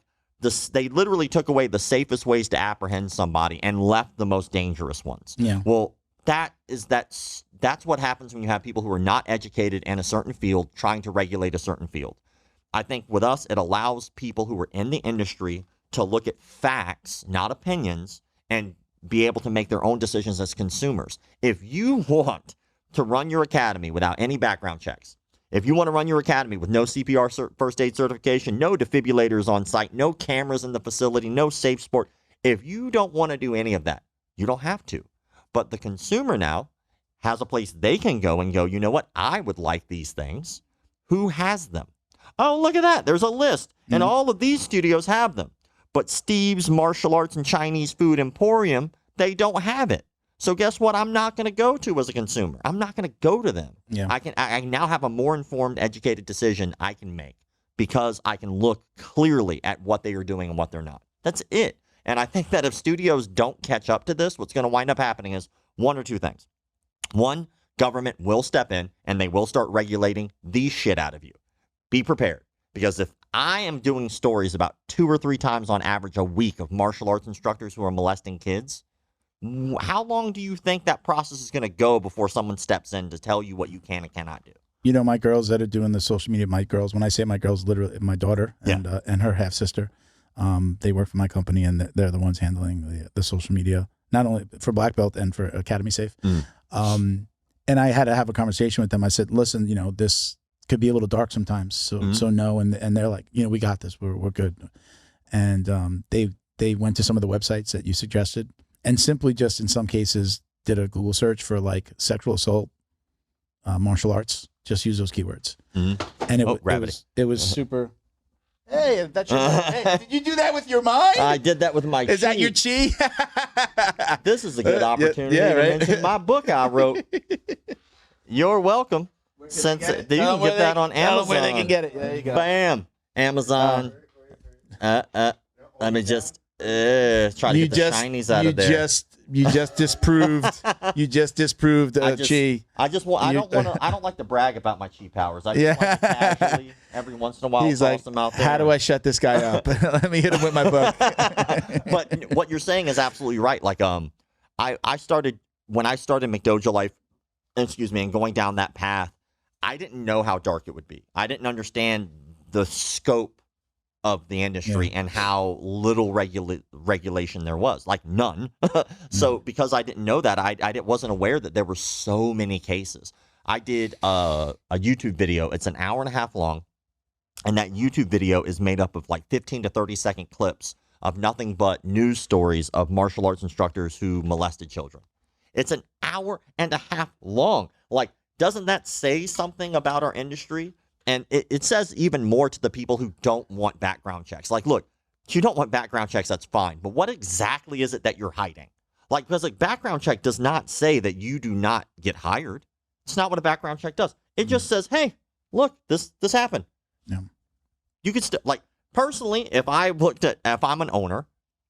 they literally took away the safest ways to apprehend somebody and left the most dangerous ones. Yeah. Well, that's what happens when you have people who are not educated in a certain field trying to regulate a certain field. I think with us, it allows people who are in the industry to look at facts, not opinions, and be able to make their own decisions as consumers. If you want to run your academy without any background checks, if you want to run your academy with no CPR first aid certification, no defibrillators on site, no cameras in the facility, no SafeSport, if you don't want to do any of that, you don't have to. But the consumer now has a place they can go and go, you know what? I would like these things. Who has them? Oh, look at that. There's a list. And all of these studios have them. But Steve's Martial Arts and Chinese Food Emporium, they don't have it. So guess what? I'm not going to go to as a consumer. I'm not going to go to them. Yeah. I now have a more informed, educated decision I can make because I can look clearly at what they are doing and what they're not. That's it. And I think that if studios don't catch up to this, what's going to wind up happening is one or two things. One, government will step in and they will start regulating the shit out of you. Be prepared, because if I am doing stories about 2 or 3 times on average a week of martial arts instructors who are molesting kids. How long do you think that process is going to go before someone steps in to tell you what you can and cannot do? You know, my girls that are doing the social media, my girls, when I say my girls, literally my daughter and her half sister, they work for my company, and they're the ones handling the social media, not only for Black Belt and for Academy Safe. And I had to have a conversation with them. I said, listen, you know, this could be a little dark sometimes. So no. And they're like, you know, we got this. We're good. And they went to some of the websites that you suggested, and simply just in some cases did a Google search for like sexual assault, martial arts. Just use those keywords. And it was super. Hey, that's your. Hey, did you do that with your mind? I did that with my. Is that your chi? This is a good opportunity to mention my book I wrote. You're welcome. Since you can get that on Amazon. Where they can get it. There you go. Bam, Amazon. Let me just try to get the shinies out of there. You just disproved. You just disproved chi. I don't like to brag about my chi powers. I just like to casually, every once in a while, toss them out there. How do I shut this guy up? Let me hit him with my book. But what you're saying is absolutely right. Like I started when I started McDojoLife, and going down that path. I didn't know how dark it would be. I didn't understand the scope of the industry and how little regulation there was, like none. So because I didn't know that, I wasn't aware that there were so many cases. I did a YouTube video. It's an hour and a half long, and that YouTube video is made up of like 15 to 30-second clips of nothing but news stories of martial arts instructors who molested children. It's an hour and a half long. Like, doesn't that say something about our industry? And it says even more to the people who don't want background checks. Like, look, if you don't want background checks, that's fine. But what exactly is it that you're hiding? Like, because like background check does not say that you do not get hired. It's not what a background check does. It just says, hey, look, this happened. Yeah. You could still, like, personally, if I'm an owner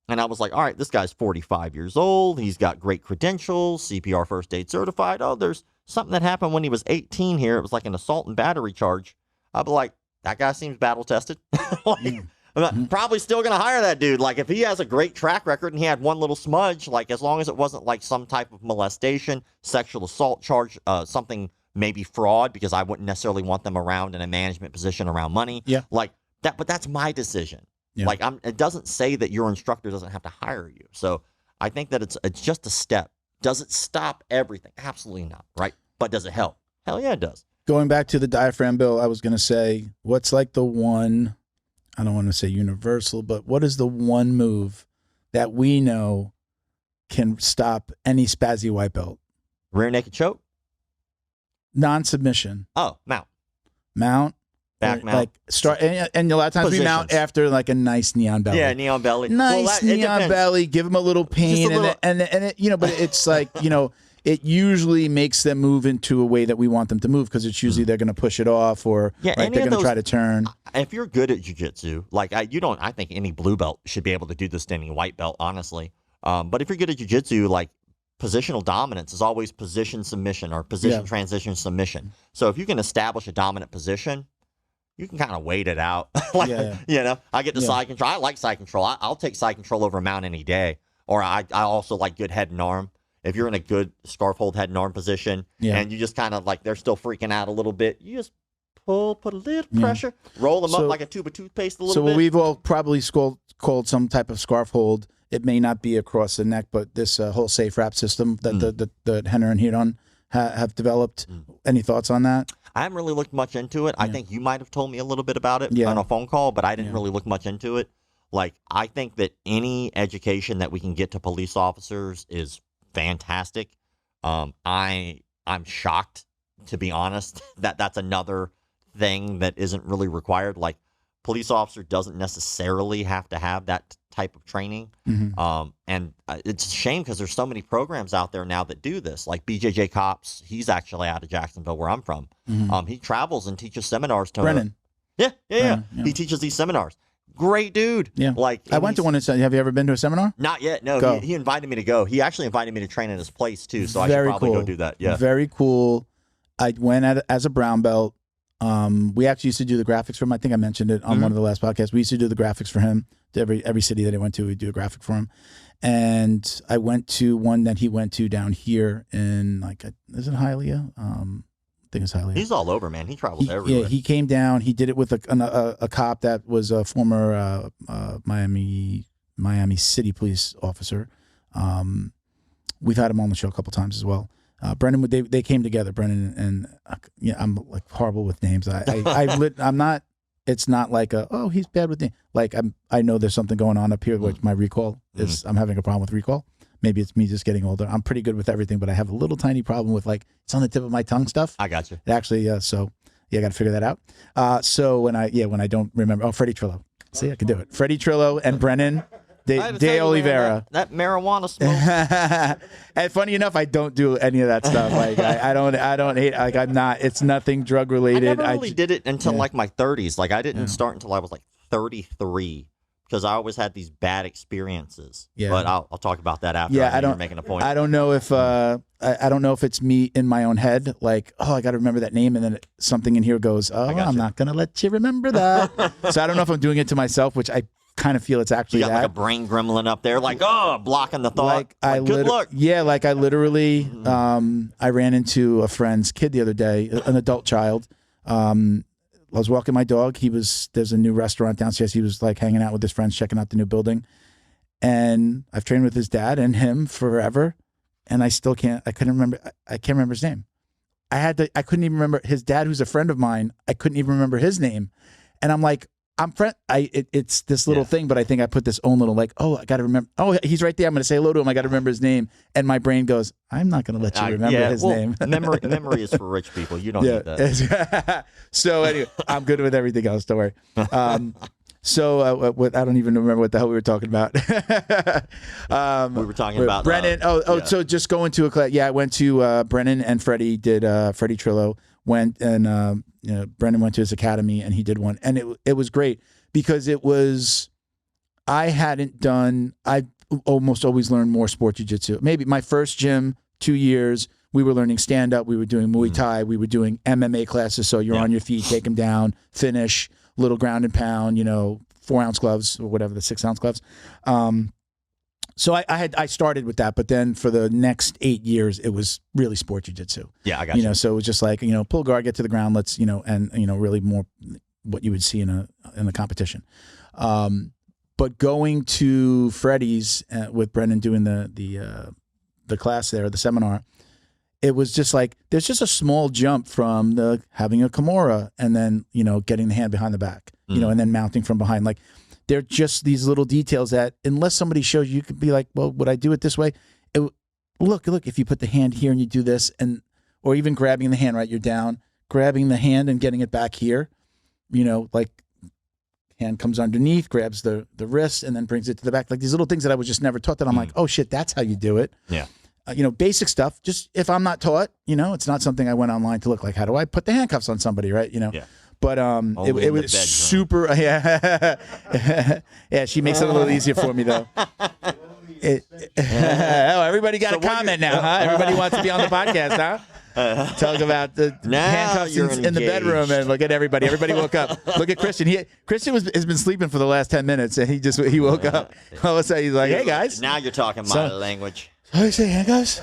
and I was like, all right, this guy's 45 years old. He's got great credentials, CPR first aid certified. Oh, there's something that happened when he was 18 here. It was like an assault and battery charge. I'd be like, that guy seems battle tested. I'm probably still going to hire that dude. Like, if he has a great track record and he had one little smudge, like, as long as it wasn't like some type of molestation, sexual assault charge, something maybe fraud, because I wouldn't necessarily want them around in a management position around money. Yeah. Like that, but that's my decision. Yeah. Like, it doesn't say that your instructor doesn't have to hire you. So I think that it's just a step. Does it stop everything? Absolutely not. Right. But does it help? Hell yeah, it does. Going back to the diaphragm bill, I was going to say, what's like the one, I don't want to say universal, but what is the one move that we know can stop any spazzy white belt? Rear naked choke? Non-submission. Oh, mount. Mount. Back mount. Like start, and a lot of times we mount after like a nice neon belly. Yeah, neon belly. Nice neon belly. Give them a little pain, and it, you know, but it's like, you know, it usually makes them move into a way that we want them to move, because it's usually they're going to push it off, or they're going to try to turn. If you're good at jiu-jitsu, like I think any blue belt should be able to do this to any white belt, honestly. But if you're good at jiu-jitsu, like positional dominance is always position submission or position transition submission. So if you can establish a dominant position, you can kind of wait it out. You know, I get the side control. I like side control. I'll take side control over a mount any day. Or I also like good head and arm. If you're in a good scarf hold head and arm position, and you just kind of like they're still freaking out a little bit, you just put a little pressure, roll them up like a tube of toothpaste a little bit. So we've all probably called some type of scarf hold. It may not be across the neck, but this whole safe wrap system that the Henner and Hiron have developed. Any thoughts on that? I haven't really looked much into it. I think you might have told me a little bit about it on a phone call, but I didn't really look much into it. Like, I think that any education that we can get to police officers is fantastic. I'm shocked, to be honest, that that's another thing that isn't really required. Like, police officer doesn't necessarily have to have that type of training. And it's a shame because there's so many programs out there now that do this. Like BJJ Cops, he's actually out of Jacksonville, where I'm from. He travels and teaches seminars to Brennan. Brennan, he teaches these seminars. Great dude. Yeah. Like, I went to one. Have you ever been to a seminar? Not yet. No. He invited me to go. He actually invited me to train at his place too. So I should probably go do that. Yeah. Very cool. I went as a brown belt. We actually used to do the graphics for him. I think I mentioned it on one of the last podcasts. We used to do the graphics for him. Every city that he went to, we'd do a graphic for him. And I went to one that he went to down here in is it Hialeah? I think it's Hialeah. He's all over, man. He travels everywhere. Yeah, he came down. He did it with a cop that was a former Miami City police officer. We've had him on the show a couple times as well. Brendan, they came together. Brendan and I'm like horrible with names. I'm not. It's not like he's bad with names. Like I know there's something going on up here. Which my recall is. I'm having a problem with recall. Maybe it's me just getting older. I'm pretty good with everything, but I have a little tiny problem with it's on the tip of my tongue stuff. I got you. Actually, I got to figure that out. So when I don't remember, Freddie Trillo. See, I can do it. Freddie Trillo and Brennan de Oliveira. That marijuana smoke. And funny enough, I don't do any of that stuff. Like I don't hate. Like I'm not. It's nothing drug related. I never really did it until like my 30s. Like I didn't start until I was like 33 because I always had these bad experiences. Yeah. But I'll talk about that after. Yeah, I don't. You're making a point. I don't know if I don't know if it's me in my own head. Like, I got to remember that name, and then something in here goes, I'm not gonna let you remember that. So I don't know if I'm doing it to myself, which I kind of feel it's actually you got like a brain gremlin up there, like blocking the thought. Good luck. Yeah, like I literally, I ran into a friend's kid the other day, an adult child. I was walking my dog. There's a new restaurant downstairs. He was like hanging out with his friends, checking out the new building. And I've trained with his dad and him forever, and I can't remember his name. I couldn't even remember his dad, who's a friend of mine. I couldn't even remember his name, and I'm like. It's this little thing, but I think I put this own little I got to remember. Oh, he's right there. I'm going to say hello to him. I got to remember his name. And my brain goes, I'm not going to let you remember his name. memory is for rich people. You don't need that. So anyway, I'm good with everything else. Don't worry. So I don't even remember what the hell we were talking about. We were talking about Brennan. So just going to a class. Yeah, I went to Brennan and Freddie did Freddie Trillo went and Brendan went to his academy and he did one, and it was great because I almost always learned more sport jiu-jitsu. Maybe my first gym, 2 years, we were learning stand-up, we were doing Muay Thai, we were doing MMA classes, so you're on your feet, take them down, finish, little ground and pound, 4-ounce gloves or whatever, the 6-ounce gloves. So I started with that, but then for the next 8 years, it was really sport jiu-jitsu. Yeah, I got you. So it was just like, pull guard, get to the ground, let's, and really more what you would see in the competition. But going to Freddie's with Brendan doing the class there, the seminar, it was just like, there's just a small jump from having a Kimura and then, getting the hand behind the back, and then mounting from behind. Like, they're just these little details that unless somebody shows you, you could be like, well, would I do it this way? Look, if you put the hand here and you do this, or even grabbing the hand, right? You're down, grabbing the hand and getting it back here, like hand comes underneath, grabs the wrist and then brings it to the back. Like these little things that I was just never taught that I'm like, oh shit, that's how you do it. Yeah. Basic stuff. Just if I'm not taught, it's not something I went online to look like, how do I put the handcuffs on somebody, right? Yeah. But it was super. Yeah, yeah. She makes it a little easier for me though. Everybody got a comment now, huh? Everybody wants to be on the podcast, huh? Talk about the handcuffs in the bedroom and look at everybody. Everybody woke up. Look at Christian. Christian has been sleeping for the last 10 minutes, and he woke up. All of a sudden, he's like, "Hey guys!" Now you're talking my language. I say, "Hey guys."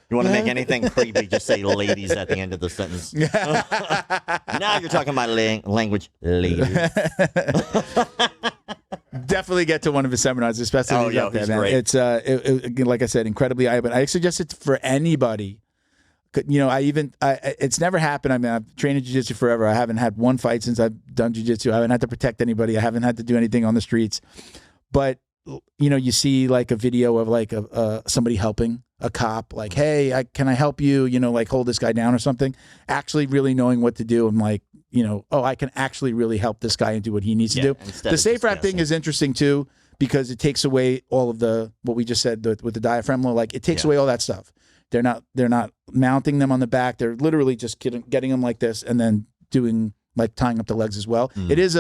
You want to make anything creepy, just say ladies at the end of the sentence. Now you're talking my language, ladies. Definitely get to one of his seminars, especially when he's up there, man. Great. It's like I said, incredibly eye-opening. I suggest it for anybody. It's never happened. I mean, I've trained in jiu-jitsu forever. I haven't had one fight since I've done jiu-jitsu. I haven't had to protect anybody. I haven't had to do anything on the streets. But you see like a video of like somebody helping a cop, like, hey, can I help you? Like hold this guy down or something. Actually, really knowing what to do. I'm like, I can actually really help this guy and do what he needs to do. The safe rap thing is interesting too because it takes away all of what we just said with the diaphragm. Like it takes away all that stuff. They're not mounting them on the back. They're literally just getting them like this and then doing like tying up the legs as well. It is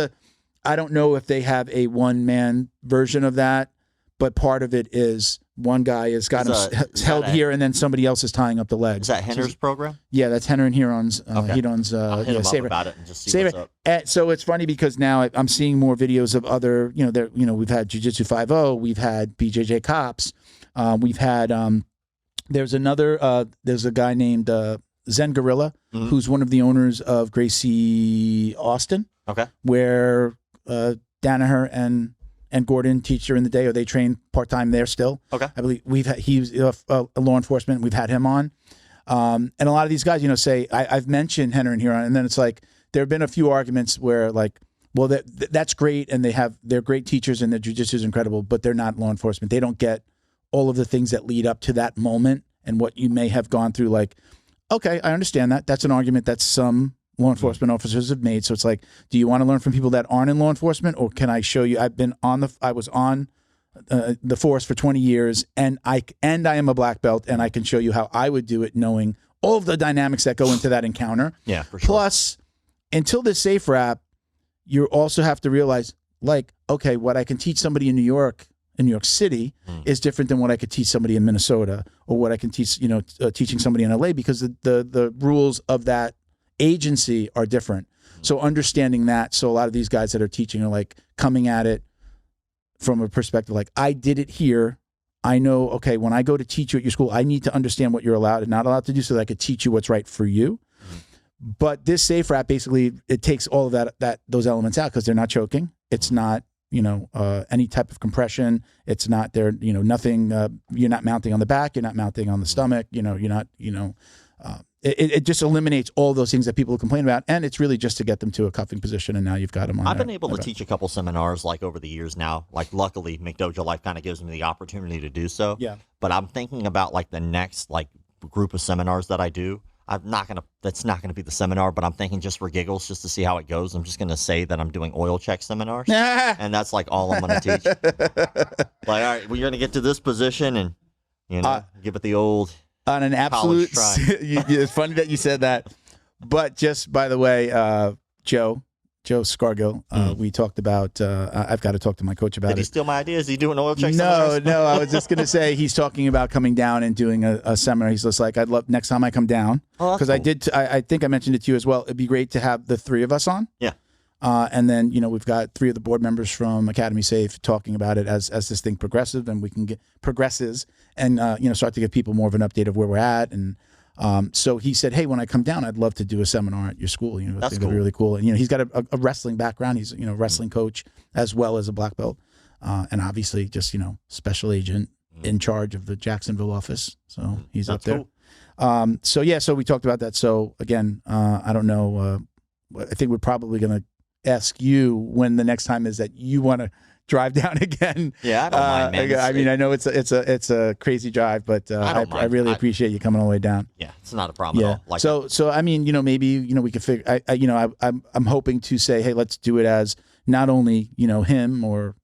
I don't know if they have a one-man version of that, but part of it is one guy has got him held here, and then somebody else is tying up the legs. Is that Hender's program? Yeah, that's Henner and Huron's. Huron's. I'll hit him up about it and just see what's up. So it's funny because now I'm seeing more videos of other. We've had Jiu-Jitsu 5.0, we've had BJJ Cops, we've had. There's a guy named Zen Gorilla, who's one of the owners of Gracie Austin. Okay. Where Danaher and Gordon teach during the day, or they train part-time there still. Okay. I believe he's a law enforcement. We've had him on. And a lot of these guys, say, I've mentioned Henner and Huron, and then it's like, there have been a few arguments where like, well, that's great, and they're great teachers, and their jiu-jitsu is incredible, but they're not law enforcement. They don't get all of the things that lead up to that moment and what you may have gone through. Like, okay, I understand that. That's an argument that some law enforcement officers have made. So it's like, do you want to learn from people that aren't in law enforcement, or can I show you? I was on the force for 20 years, and I am a black belt, and I can show you how I would do it, knowing all of the dynamics that go into that encounter. Yeah, for sure. Plus, until this safe wrap, you also have to realize, like, okay, what I can teach somebody in New York City is different than what I could teach somebody in Minnesota, or what I can teach, teaching somebody in LA, because the rules of that agency are different. So understanding that, so a lot of these guys that are teaching are like coming at it from a perspective like, I did it here. I know, okay, when I go to teach you at your school, I need to understand what you're allowed and not allowed to do so that I could teach you what's right for you. But this safe wrap, basically, it takes all of those elements out, because they're not choking. It's not, any type of compression. It's not there, nothing, you're not mounting on the back. You're not mounting on the stomach. You're not, it just eliminates all those things that people complain about. And it's really just to get them to a cuffing position. And now you've got them on. I've been able to teach a couple seminars like over the years now. Like, luckily, McDojoLife kind of gives me the opportunity to do so. Yeah. But I'm thinking about like the next like group of seminars that I do. That's not gonna be the seminar, but I'm thinking just for giggles, just to see how it goes, I'm just gonna say that I'm doing oil check seminars, and that's like all I'm gonna teach. Like, all right, we're gonna get to this position and give it the old on an absolute try. It's funny that you said that, but just by the way, Joe Scargill, we talked about, I've got to talk to my coach about it. Did he steal my idea? Is he doing oil check No, seminars? no, I was just going to say he's talking about coming down and doing a seminar. He's just like, I'd love next time I come down, because cool. I think I mentioned it to you as well. It'd be great to have the three of us on. Yeah. And then, we've got three of the board members from Academy Safe talking about it as this thing progresses, and we can progresses and, start to give people more of an update of where we're at. And so he said, hey, when I come down, I'd love to do a seminar at your school. That's cool. Really cool. And, he's got a wrestling background. He's, a wrestling coach as well as a black belt. And obviously just, special agent in charge of the Jacksonville office. So he's up there. Cool. So we talked about that. So again, I don't know. I think we're probably going to ask you when the next time is that you want to drive down again. Yeah, I don't mind, man. I mean, I know it's a crazy drive, but I really appreciate you coming all the way down. Yeah, it's not a problem at all. So I mean, maybe we could figure. I'm hoping to say, hey, let's do it as not only him or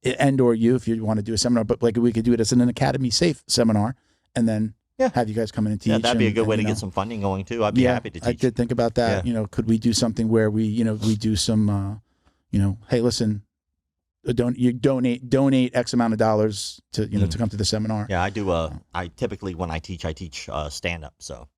you if you want to do a seminar, but like we could do it as an Academy Safe seminar, and then have you guys come in and teach. Yeah, that'd be a good way to get some funding going too. I'd be happy to teach. I did think about that. Yeah. Could we do something where we we do some hey, listen, donate X amount of dollars to to come to the seminar. Yeah, I do. I typically when I teach stand up. So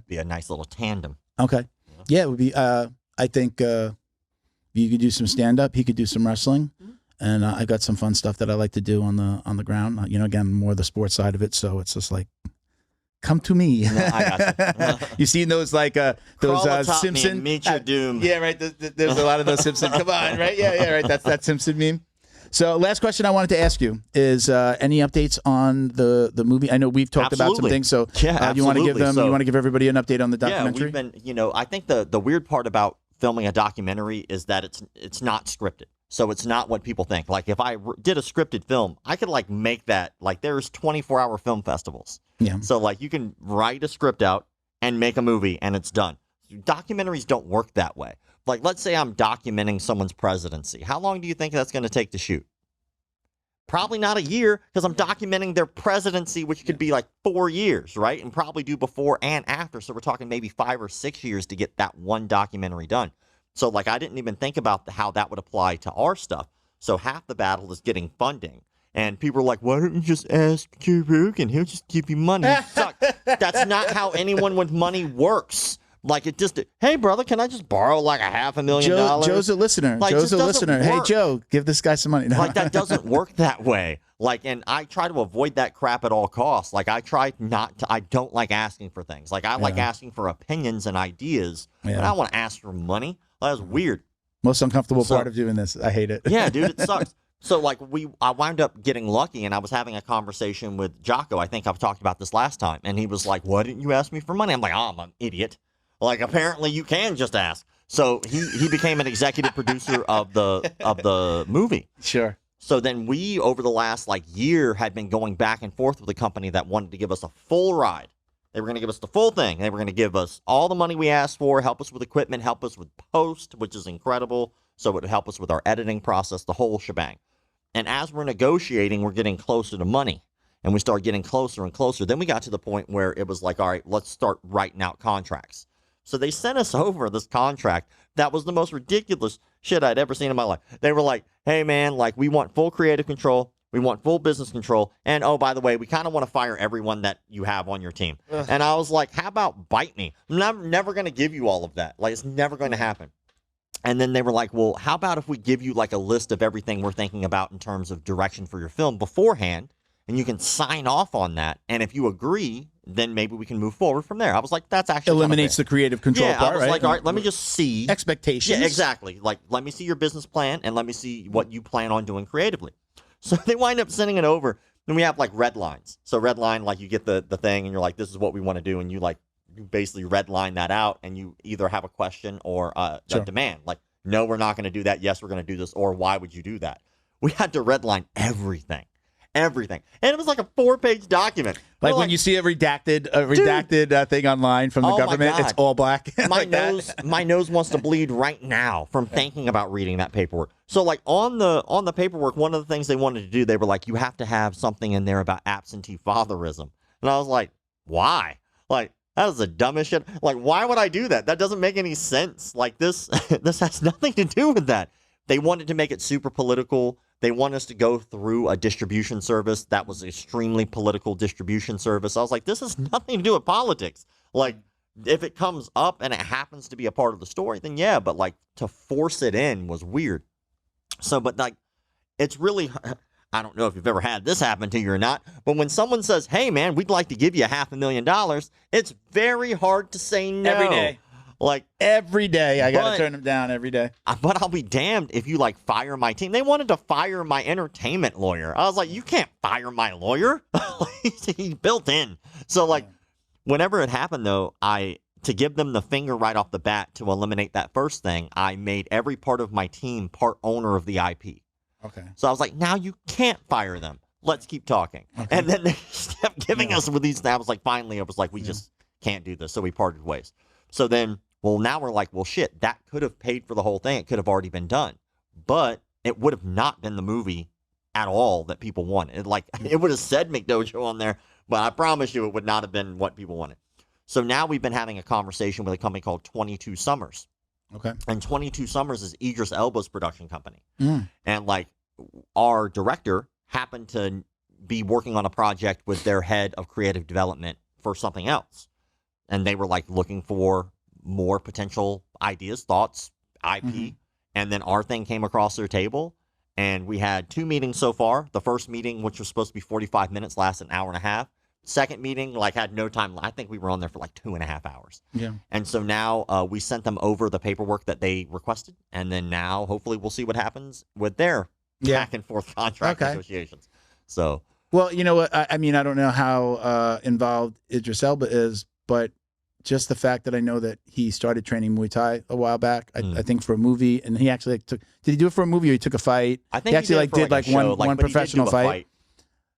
be a nice little tandem. Okay, yeah, it would be. I think you could do some stand up. He could do some wrestling, and I got some fun stuff that I like to do on the ground. Again, more the sports side of it. So it's just like, come to me. No, I got you. You seen those those Simpson? Meet your doom. Yeah, right. There's a lot of those Simpson. Come on, right? Yeah, right. That's that Simpson meme. So, last question I wanted to ask you is any updates on the movie? I know we've talked about some things. So, you want to give them? You want to give everybody an update on the documentary? Yeah, we've been. I think the weird part about filming a documentary is that it's not scripted. So it's not what people think. Like if I did a scripted film, I could like make that like there's 24-hour film festivals. Yeah. So like you can write a script out and make a movie and it's done. Documentaries don't work that way. Like let's say I'm documenting someone's presidency. How long do you think that's going to take to shoot? Probably not a year because I'm documenting their presidency, which could be like 4 years, right? And probably do before and after. So we're talking maybe 5 or 6 years to get that one documentary done. So like I didn't even think about how that would apply to our stuff. So half the battle is getting funding. And people are like, why don't you just ask Joe Rogan? He'll just give you money. You suck. That's not how anyone with money works. Like, it just, hey, brother, can I just borrow like $500,000? Joe's a listener. Like, Joe's a listener. Hey, work. Joe, give this guy some money. No. Like, that doesn't work that way. Like, and I try to avoid that crap at all costs. Like, I don't like asking for things. Like, I like asking for opinions and ideas, but I don't want to ask for money. That's weird. Most uncomfortable part of doing this. I hate it. Yeah, dude, it sucks. So, like, I wound up getting lucky, and I was having a conversation with Jocko. I think I've talked about this last time. And he was like, why didn't you ask me for money? I'm like, oh, I'm an idiot. Like, apparently you can just ask. So he became an executive producer of the movie. Sure. So then we, over the last year, had been going back and forth with a company that wanted to give us a full ride. They were going to give us the full thing. They were going to give us all the money we asked for, help us with equipment, help us with post, which is incredible. So it would help us with our editing process, the whole shebang. And as we're negotiating, we're getting closer to money. And we start getting closer and closer. Then we got to the point where it was like, all right, let's start writing out contracts. So they sent us over this contract that was the most ridiculous shit I'd ever seen in my life. They were like, hey, man, like, we want full creative control. We want full business control. And, oh, by the way, we kind of want to fire everyone that you have on your team. Ugh. And I was like, how about bite me? I'm never going to give you all of that. Like, it's never going to happen. And then they were like, well, how about if we give you like a list of everything we're thinking about in terms of direction for your film beforehand, and you can sign off on that. And if you agree, then maybe we can move forward from there. I was like, that's actually eliminates the creative control part, I was right? like, all right, let me just see. Expectations. Yeah, exactly. Like, let me see your business plan, and let me see what you plan on doing creatively. So they wind up sending it over, and we have like red lines. So red line, like, you get the thing, and you're like, this is what we want to do, and you basically red line that out, and you either have a question or a demand. Like, no, we're not going to do that. Yes, we're going to do this. Or why would you do that? We had to redline everything. And it was like a 4-page document. Like when you see a redacted thing online from the government, it's all black. My nose wants to bleed right now from thinking about reading that paperwork. So like on the paperwork, one of the things they wanted to do, they were like, you have to have something in there about absentee fatherism. And I was like, why? Like, that is the dumbest shit. Like, why would I do that? That doesn't make any sense. Like, this has nothing to do with that. They wanted to make it super political. They want us to go through a distribution service that was extremely political distribution service. I was like, this has nothing to do with politics. Like, if it comes up and it happens to be a part of the story, then yeah, but like to force it in was weird. So, but like, it's really, I don't know if you've ever had this happen to you or not, but when someone says, hey man, we'd like to give you $500,000, it's very hard to say no. Every day. Like, every day, I got to turn them down every day. But I'll be damned if you like fire my team. They wanted to fire my entertainment lawyer. I was like, you can't fire my lawyer. He's built in. So like, whenever it happened though, to give them the finger right off the bat to eliminate that first thing, I made every part of my team part owner of the IP. Okay. So I was like, now you can't fire them. Let's keep talking. Okay. And then they kept giving us with these. I was like, finally, I was like, we just can't do this. So we parted ways. So then, well, now we're like, well, shit, that could have paid for the whole thing. It could have already been done. But it would have not been the movie at all that people wanted. It would have said McDojo on there, but I promise you it would not have been what people wanted. So now we've been having a conversation with a company called 22 Summers. Okay. And 22 Summers is Idris Elba's production company. And like, our director happened to be working on a project with their head of creative development for something else. And they were like looking for more potential ideas, thoughts, IP. And then our thing came across their table, and we had 2 meetings so far. The first meeting, which was supposed to be 45 minutes, lasted an hour and a half. Second meeting, like, had no time. I think we were on there for like 2.5 hours. Yeah. And so now we sent them over the paperwork that they requested. And then now hopefully we'll see what happens with their back and forth contract negotiations. So, well, you know what? I mean, I don't know how involved Idris Elba is, but just the fact that I know that he started training Muay Thai a while back, I think for a movie, and he actually did he do it for a movie or he took a fight? I think he actually did one professional fight.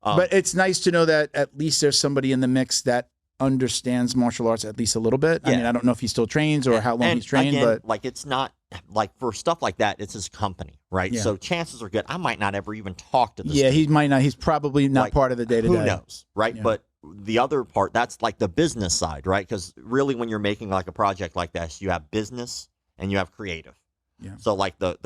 But it's nice to know that at least there's somebody in the mix that understands martial arts at least a little bit. I mean, I don't know if he still trains or how long he's trained, again, but like, it's not like for stuff like that, it's his company, right? So chances are good I might not ever even talk to this dude. He might not. He's probably not part of the day-to-day. Who knows, right? Yeah. But the other part, that's like the business side, right? Because really when you're making like a project like this, you have business and you have creative. Yeah. So like the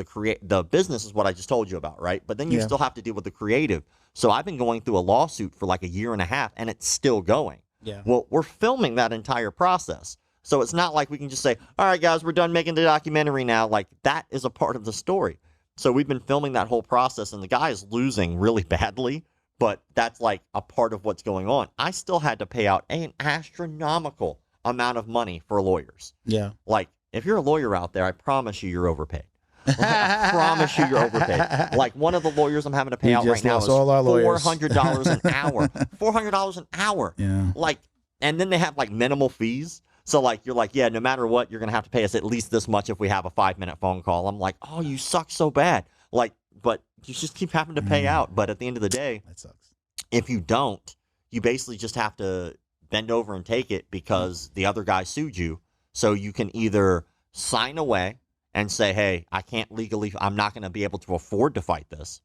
business is what I just told you about, right? But then you Yeah. still have to deal with the creative. So I've been going through a lawsuit for like a year and a half, and it's still going. Yeah. Well, we're filming that entire process. So it's not like we can just say, all right, guys, we're done making the documentary now. Like that is a part of the story. So we've been filming that whole process, and the guy is losing really badly, but that's like a part of what's going on. I still had to pay out an astronomical amount of money for lawyers. Yeah. Like, if you're a lawyer out there, I promise you're overpaid. Like, I promise you're overpaid. Like, one of the lawyers I'm having to pay We out just right now lost is all our lawyers. $400 an hour. $400 an hour. Yeah. Like, and then they have like minimal fees. So like, you're like, yeah, no matter what, you're going to have to pay us at least this much if we have a 5-minute phone call. I'm like, oh, you suck so bad. Like, but you just keep having to pay out. But at the end of the day, That sucks. if you don't, you basically just have to bend over and take it because the other guy sued you. So you can either sign away and say, hey, I can't legally, I'm not going to be able to afford to fight this.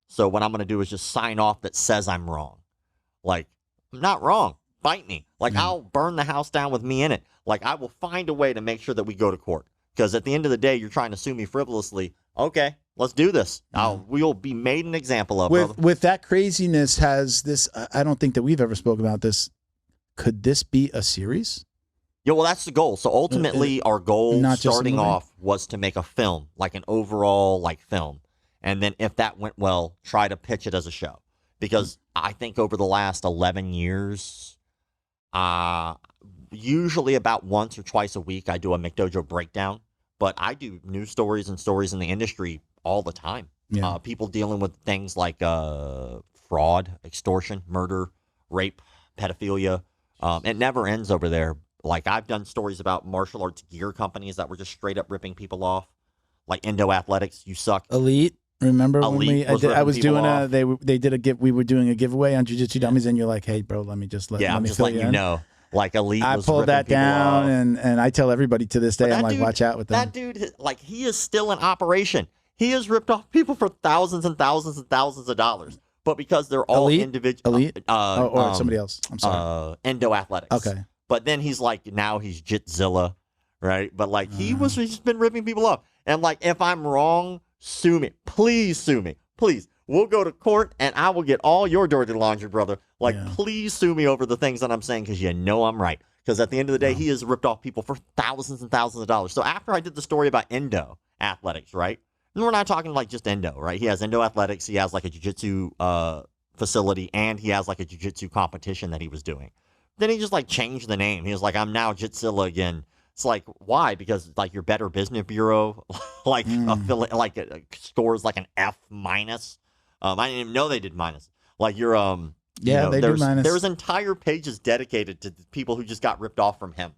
So what I'm going to do is just sign off that says I'm wrong. Like, I'm not wrong. Fight me. Like, I'll burn the house down with me in it. Like, I will find a way to make sure that we go to court. Because at the end of the day, you're trying to sue me frivolously. Okay, let's do this. We'll be made an example of. With that craziness, has this? I don't think that we've ever spoken about this. Could this be a series? Yeah, well, that's the goal. So ultimately, our goal not just a starting movie? off was to make a film, like an overall like film. And then if that went well, try to pitch it as a show. Because I think over the last 11 years, usually about once or twice a week, I do a McDojo breakdown. But I do news stories and stories in the industry all the time. Yeah. People dealing with things like fraud, extortion, murder, rape, pedophilia. It never ends over there. Like, I've done stories about martial arts gear companies that were just straight up ripping people off. Like Indo Athletics, you suck. Elite. Remember Elite when was I ripping was people doing off. we were doing a giveaway on jiu-jitsu dummies, and you're like, hey bro, let me just let I'm me just fill letting you in. know. Like, Elite I was pulled ripping that people down, off. and I tell everybody to this day, But I'm that like, dude- watch out with them. That dude, like, he is still in operation. He has ripped off people for thousands and thousands and thousands of dollars. But because they're all Elite? individual, Elite? Or somebody else. I'm sorry. Indo Athletics. Okay. But then he's like, now he's Jitzilla, right? But like, he's just been ripping people off. And like, if I'm wrong, sue me. Please sue me. Please. We'll go to court and I will get all your dirty laundry, brother. Like, please sue me over the things that I'm saying because you know I'm right. Because at the end of the day, he has ripped off people for thousands and thousands of dollars. So after I did the story about Indo Athletics, right? And we're not talking like just Indo, right? He has Indo Athletics. He has like a jiu-jitsu facility, and he has like a jiu-jitsu competition that he was doing. Then he just like changed the name. He was like, I'm now Jitzilla again. It's like, why? Because like your Better Business Bureau, like scores like an F minus. I didn't even know they did minus. Like your they do minus. There's entire pages dedicated to people who just got ripped off from him.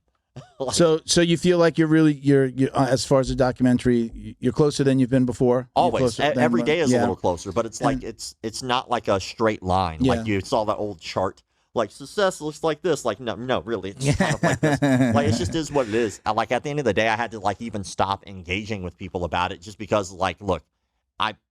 Like, so you feel like you're as far as the documentary, you're closer than you've been before. You're always, closer than- every day is a yeah. little closer, but it's like it's not like a straight line. Yeah. Like you saw that old chart. Like success looks like this. Like no, really, it's kind of like this. Like it just is what it is. Like at the end of the day, I had to like even stop engaging with people about it just because like, look,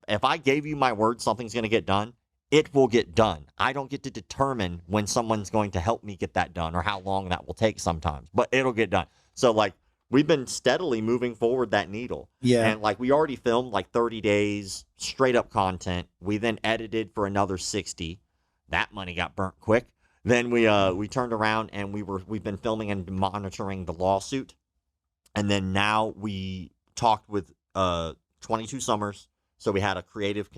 if I gave you my word something's going to get done, it will get done. I don't get to determine when someone's going to help me get that done or how long that will take sometimes, but it'll get done. So like we've been steadily moving forward that needle. Yeah. And like we already filmed like 30 days straight up content. We then edited for another 60. That money got burnt quick. Then we turned around and we've been filming and monitoring the lawsuit. And then now we talked with 22 Summers. So we had a creative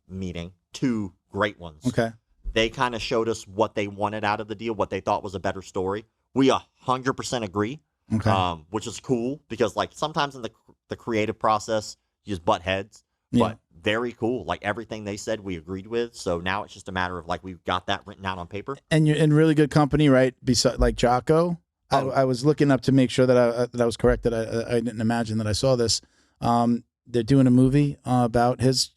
meeting, 2 great ones. Okay. They kind of showed us what they wanted out of the deal, what they thought was a better story. We 100% agree, Okay. which is cool because like sometimes in the creative process, you just butt heads. Yeah. But very cool. Like everything they said, we agreed with. So now it's just a matter of like we've got that written out on paper. And you're in really good company, right? Beside like Jocko. I was looking up to make sure that I was correct, that I didn't imagine that I saw this. They're doing a movie about his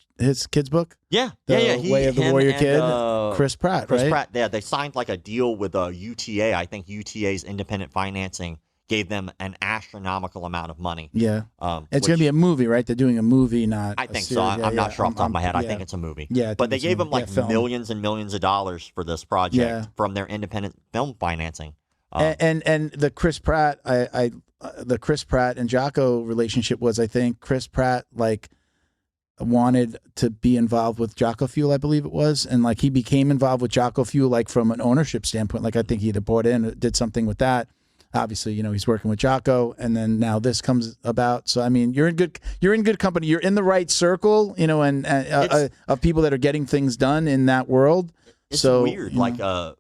kid's book. Yeah, The Way of the him Warrior and, Kid. Chris Pratt, Chris right? Pratt. Yeah, they signed like a deal with UTA. I think UTA's independent financing gave them an astronomical amount of money. Yeah. It's going to which- be a movie, right? They're doing a movie, not I a think so. series. I'm not sure off the top of my head. I yeah. think it's a movie. Yeah, I But think they it's a gave movie. them like film. millions and millions of dollars for this project Yeah. from their independent film financing. And the Chris Pratt, I the Chris Pratt and Jocko relationship was, I think Chris Pratt like wanted to be involved with Jocko Fuel, I believe it was, and like he became involved with Jocko Fuel like from an ownership standpoint. Like I think he either bought in or did something with that. Obviously, you know, he's working with Jocko, and then now this comes about. So I mean, you're in good company. You're in the right circle, you know, and of people that are getting things done in that world. It's so weird. Like I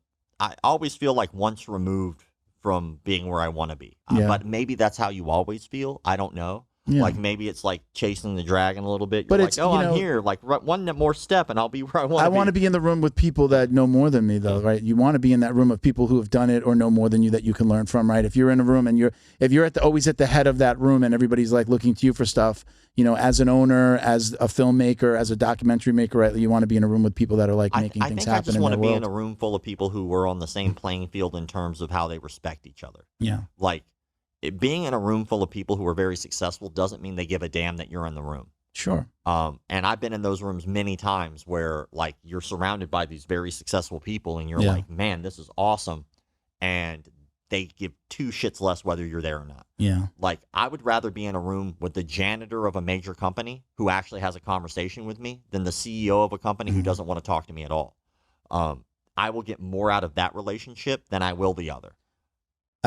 always feel like once removed from being where I want to be. Yeah. But maybe that's how you always feel. I don't know. Yeah. Like maybe it's like chasing the dragon a little bit. But You're it's, like, oh, you I'm know, here. Like one more step, and I'll be where I want to be. I want to be in the room with people that know more than me, though, right? You want to be in that room of people who have done it or know more than you that you can learn from, right? If you're in a room and if you're always at the head of that room and everybody's like looking to you for stuff, you know, as an owner, as a filmmaker, as a documentary maker, right? You want to be in a room with people that are like making things happen in their world. I just want to be in a room full of people who were on the same playing field in terms of how they respect each other. Yeah. Like, being in a room full of people who are very successful doesn't mean they give a damn that you're in the room. Sure. And I've been in those rooms many times where like you're surrounded by these very successful people and you're like, man, this is awesome. And they give two shits less whether you're there or not. Yeah. Like I would rather be in a room with the janitor of a major company who actually has a conversation with me than the CEO of a company who doesn't want to talk to me at all. I will get more out of that relationship than I will the other.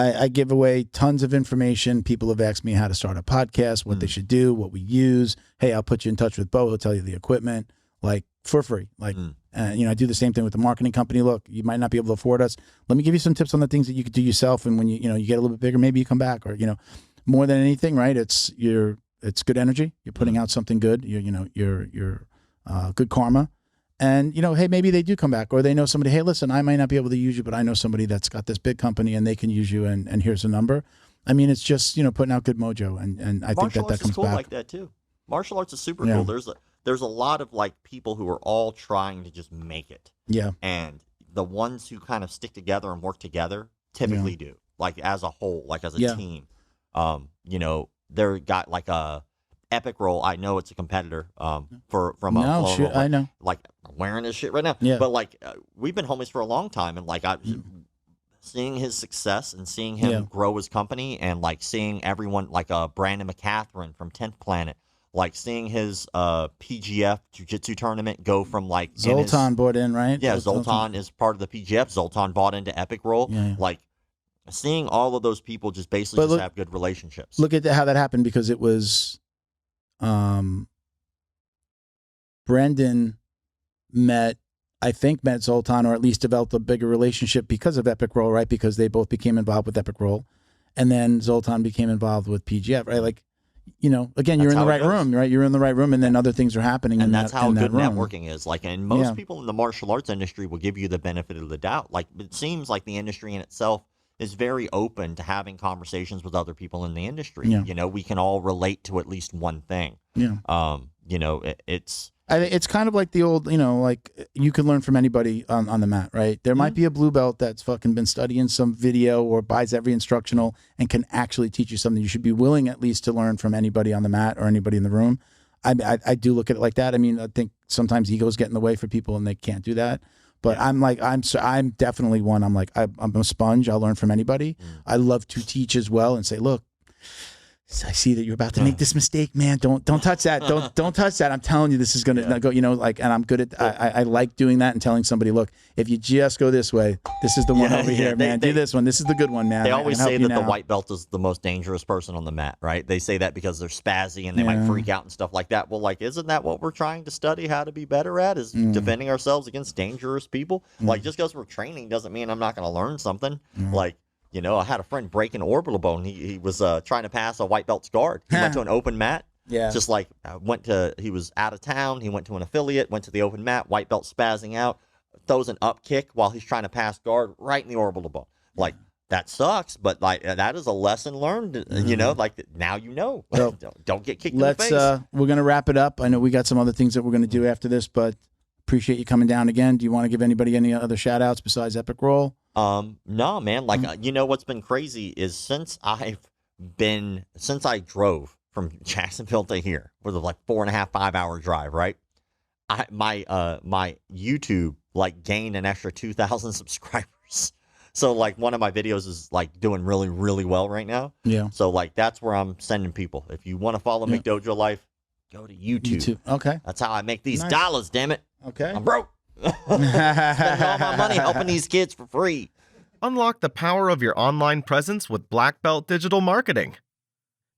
I give away tons of information. People have asked me how to start a podcast, what they should do, what we use. Hey, I'll put you in touch with Bo. He'll tell you the equipment, like for free. Like, you know, I do the same thing with the marketing company. Look, you might not be able to afford us. Let me give you some tips on the things that you could do yourself. And when you get a little bit bigger, maybe you come back. Or, you know, more than anything, right? It's good energy. You're putting out something good. You're good karma. And, you know, hey, maybe they do come back, or they know somebody, hey, listen, I might not be able to use you, but I know somebody that's got this big company and they can use you, and here's a number. I mean, it's just, you know, putting out good mojo, and I think that comes back. Martial arts is cool like that too. Martial arts is super cool. There's a lot of like people who are all trying to just make it. Yeah. And the ones who kind of stick together and work together typically do, like as a whole, like as a team. You know, they're got like a Epic Roll. I know it's a competitor from a I know. Like I'm wearing this shit right now. Yeah. But like we've been homies for a long time, and like seeing his success and seeing him grow his company, and like seeing everyone like Brandon McCatherine from 10th Planet, like seeing his PGF jiu-jitsu tournament go from like Zoltan bought in, right? Yeah, Zoltan is part of the PGF. Zoltan bought into Epic Roll. Yeah. Like seeing all of those people just basically have good relationships. Look at how that happened, because it was Brendan met Zoltan, or at least developed a bigger relationship because of Epic Roll, right? Because they both became involved with Epic Roll, and then Zoltan became involved with PGF, right? Like, you know, again, you're in the right room, right? You're in the right room, and then other things are happening. And in that's that, how in good that room. networking is. Like, and most people in the martial arts industry will give you the benefit of the doubt. Like, it seems like the industry in itself is very open to having conversations with other people in the industry. Yeah. You know, we can all relate to at least one thing. Yeah. You know, it's kind of like the old, you know, like you can learn from anybody on the mat, right? There might be a blue belt that's fucking been studying some video or buys every instructional and can actually teach you something. You should be willing at least to learn from anybody on the mat or anybody in the room. I do look at it like that. I mean, I think sometimes egos get in the way for people and they can't do that. But I'm like, I'm definitely one. I'm like, I'm a sponge. I'll learn from anybody. I love to teach as well and say, look, I see that you're about to make this mistake, man. Don't touch that. Don't touch that. I'm telling you, this is gonna go. You know, like, and I'm good at. I like doing that and telling somebody, look, if you just go this way, this is the one over here, man. Do this one. This is the good one, man. They always say that the white belt is the most dangerous person on the mat, right? They say that because they're spazzy and they might freak out and stuff like that. Well, like, isn't that what we're trying to study how to be better at? Is defending ourselves against dangerous people? Like, just because we're training doesn't mean I'm not going to learn something. Like. You know, I had a friend break an orbital bone. He was trying to pass a white belt's guard. He went to an open mat. Yeah. Just like he was out of town. He went to an affiliate, went to the open mat, white belt spazzing out, throws an up kick while he's trying to pass guard right in the orbital bone. Like, that sucks, but like that is a lesson learned, you know, like now you know. So, don't get kicked in the face. We're going to wrap it up. I know we got some other things that we're going to do after this, but appreciate you coming down again. Do you want to give anybody any other shout outs besides Epic Roll? No, man. Like, you know, what's been crazy is since I drove from Jacksonville to here with a like 4.5, 5 hour drive, right? My YouTube like gained an extra 2,000 subscribers. So like one of my videos is like doing really, really well right now. Yeah. So like that's where I'm sending people. If you want to follow McDojoLife, go to YouTube. Okay. That's how I make these Nice. dollars, damn it. Okay. I'm broke. Spending all my money helping these kids for free. Unlock the power of your online presence with Black Belt Digital Marketing.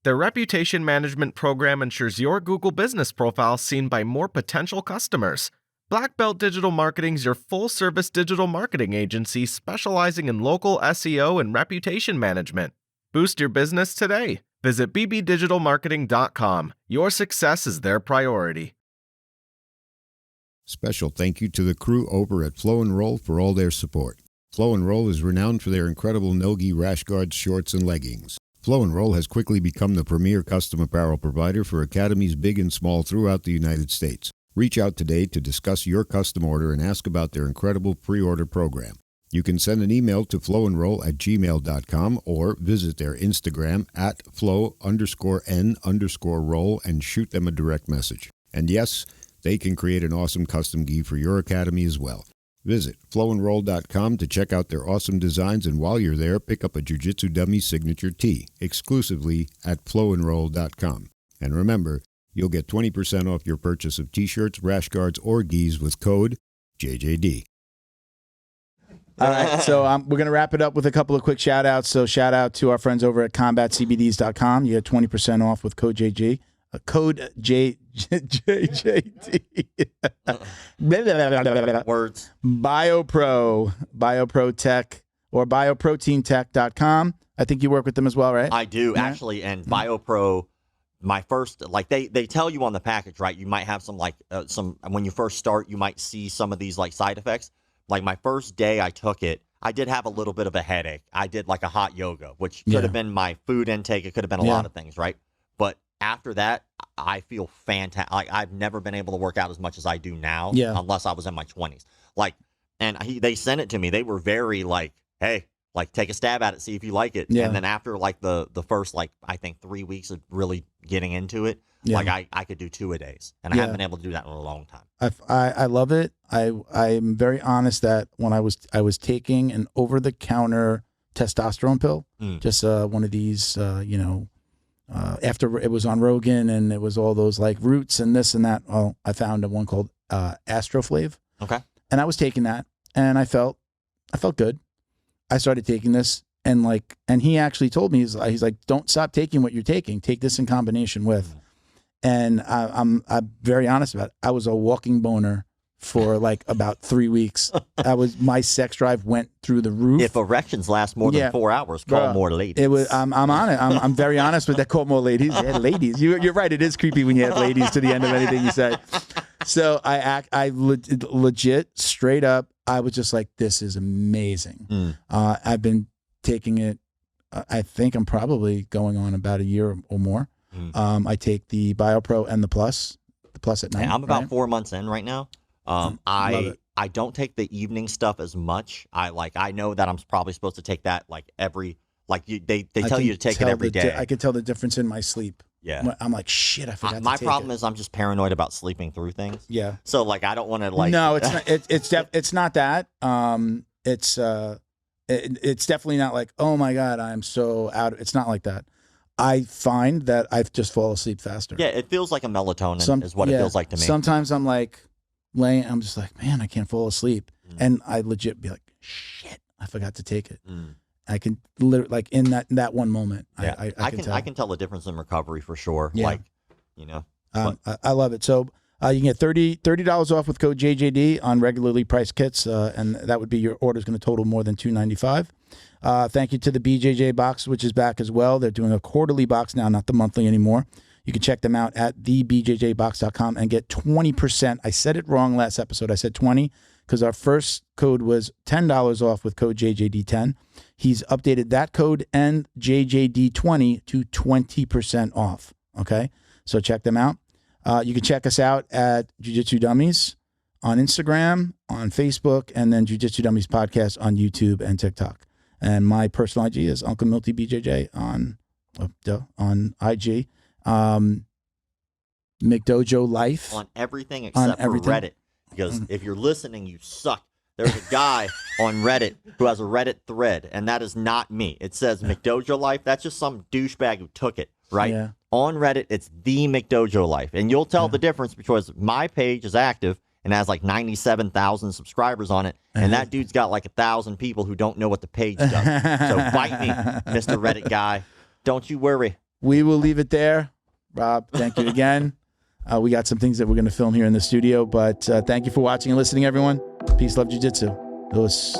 Their reputation management program ensures your Google business profile seen by more potential customers. Black Belt Digital Marketing is your full-service digital marketing agency specializing in local SEO and reputation management. Boost your business today. Visit bbdigitalmarketing.com. Your success is their priority. Special thank you to the crew over at Flow and Roll for all their support. Flow and Roll is renowned for their incredible no-gi rash guards, shorts, and leggings. Flow and Roll has quickly become the premier custom apparel provider for academies big and small throughout the United States. Reach out today to discuss your custom order and ask about their incredible pre-order program. You can send an email to flowandroll@gmail.com or visit their Instagram at flow_n_roll and shoot them a direct message. And yes, they can create an awesome custom gi for your academy as well. Visit flowandroll.com to check out their awesome designs, and while you're there, pick up a Jiu-Jitsu Dummy signature tee exclusively at flowandroll.com. And remember, you'll get 20% off your purchase of t-shirts, rash guards, or gis with code JJD. All right, so we're going to wrap it up with a couple of quick shout-outs. So shout out to our friends over at combatcbds.com. You get 20% off with code JJ. Code JJD. Words. BioPro Tech or bioproteintech.com. I think you work with them as well, right? I do, actually. And BioPro, my first, like they tell you on the package, right? You might have some, like, when you first start, you might see some of these, like, side effects. Like, my first day I took it, I did have a little bit of a headache. I did, like, a hot yoga, which could have been my food intake. It could have been a lot of things, right? But after that, I feel fantastic. Like, I've never been able to work out as much as I do now, unless I was in my 20s. Like, and they sent it to me. They were very like, hey, like, take a stab at it, see if you like it. Yeah. And then after, like, the first, like, I think 3 weeks of really getting into it, like, I could do 2 a days. And I haven't been able to do that in a long time. I love it. I'm very honest that when I was taking an over-the-counter testosterone pill, just one of these, after it was on Rogan and it was all those like roots and this and that. Well, I found one called Astroflave. Okay. And I was taking that and I felt good. I started taking this and he actually told me, he's like, don't stop taking what you're taking. Take this in combination with. And I'm very honest about it. I was a walking boner for like about 3 weeks. My sex drive went through the roof. If erections last more than 4 hours, call more ladies. It was. I'm on it. I'm very honest with that. Call more ladies. Yeah, ladies. You're right. It is creepy when you add ladies to the end of anything you say. So I legit straight up. I was just like, this is amazing. I've been taking it. I think I'm probably going on about a year or more. I take the BioPro and the Plus at night. Yeah, I'm about 4 months in right now. I don't take the evening stuff as much. I know that I'm probably supposed to take that like every, like they tell you to take it every day. I can tell the difference in my sleep. Yeah. I'm like, shit, I forgot to take it. My problem is I'm just paranoid about sleeping through things. Yeah. So like, I don't want to like. No, it's not. It's not that. It's definitely not like, oh my God, I'm so out. It's not like that. I find that I just fall asleep faster. Yeah, it feels like a melatonin is what it feels like to me. Sometimes I'm like I'm just like, man, I can't fall asleep. And I legit be like, shit, I forgot to take it. I can literally, like in that one moment, I can tell the difference in recovery for sure. Yeah. Like, I love it. So you can get $30 off with code JJD on regularly priced kits, and that would be your order is going to total more than $295. Thank you to the BJJ box, which is back as well. They're doing a quarterly box now, not the monthly anymore. You can check them out at thebjjbox.com and get 20%. I said it wrong last episode. I said 20 because our first code was $10 off with code JJD10. He's updated that code and JJD20 to 20% off. Okay, so check them out. You can check us out at Jiu-Jitsu Dummies on Instagram, on Facebook, and then Jiu-Jitsu Dummies Podcast on YouTube and TikTok. And my personal IG is Uncle Milty BJJ on IG. McDojoLife on everything except for Reddit. Because if you're listening, you suck. There's a guy on Reddit who has a Reddit thread, and that is not me. It says McDojoLife. That's just some douchebag who took it, right? Yeah. On Reddit, it's the McDojoLife. And you'll tell the difference because my page is active and has like 97,000 subscribers on it. And that dude's got like 1,000 people who don't know what the page does. So bite me, Mr. Reddit guy. Don't you worry. We will leave it there. Rob, thank you again. We got some things that we're going to film here in the studio, but thank you for watching and listening, everyone. Peace, love, jiu-jitsu. Lewis.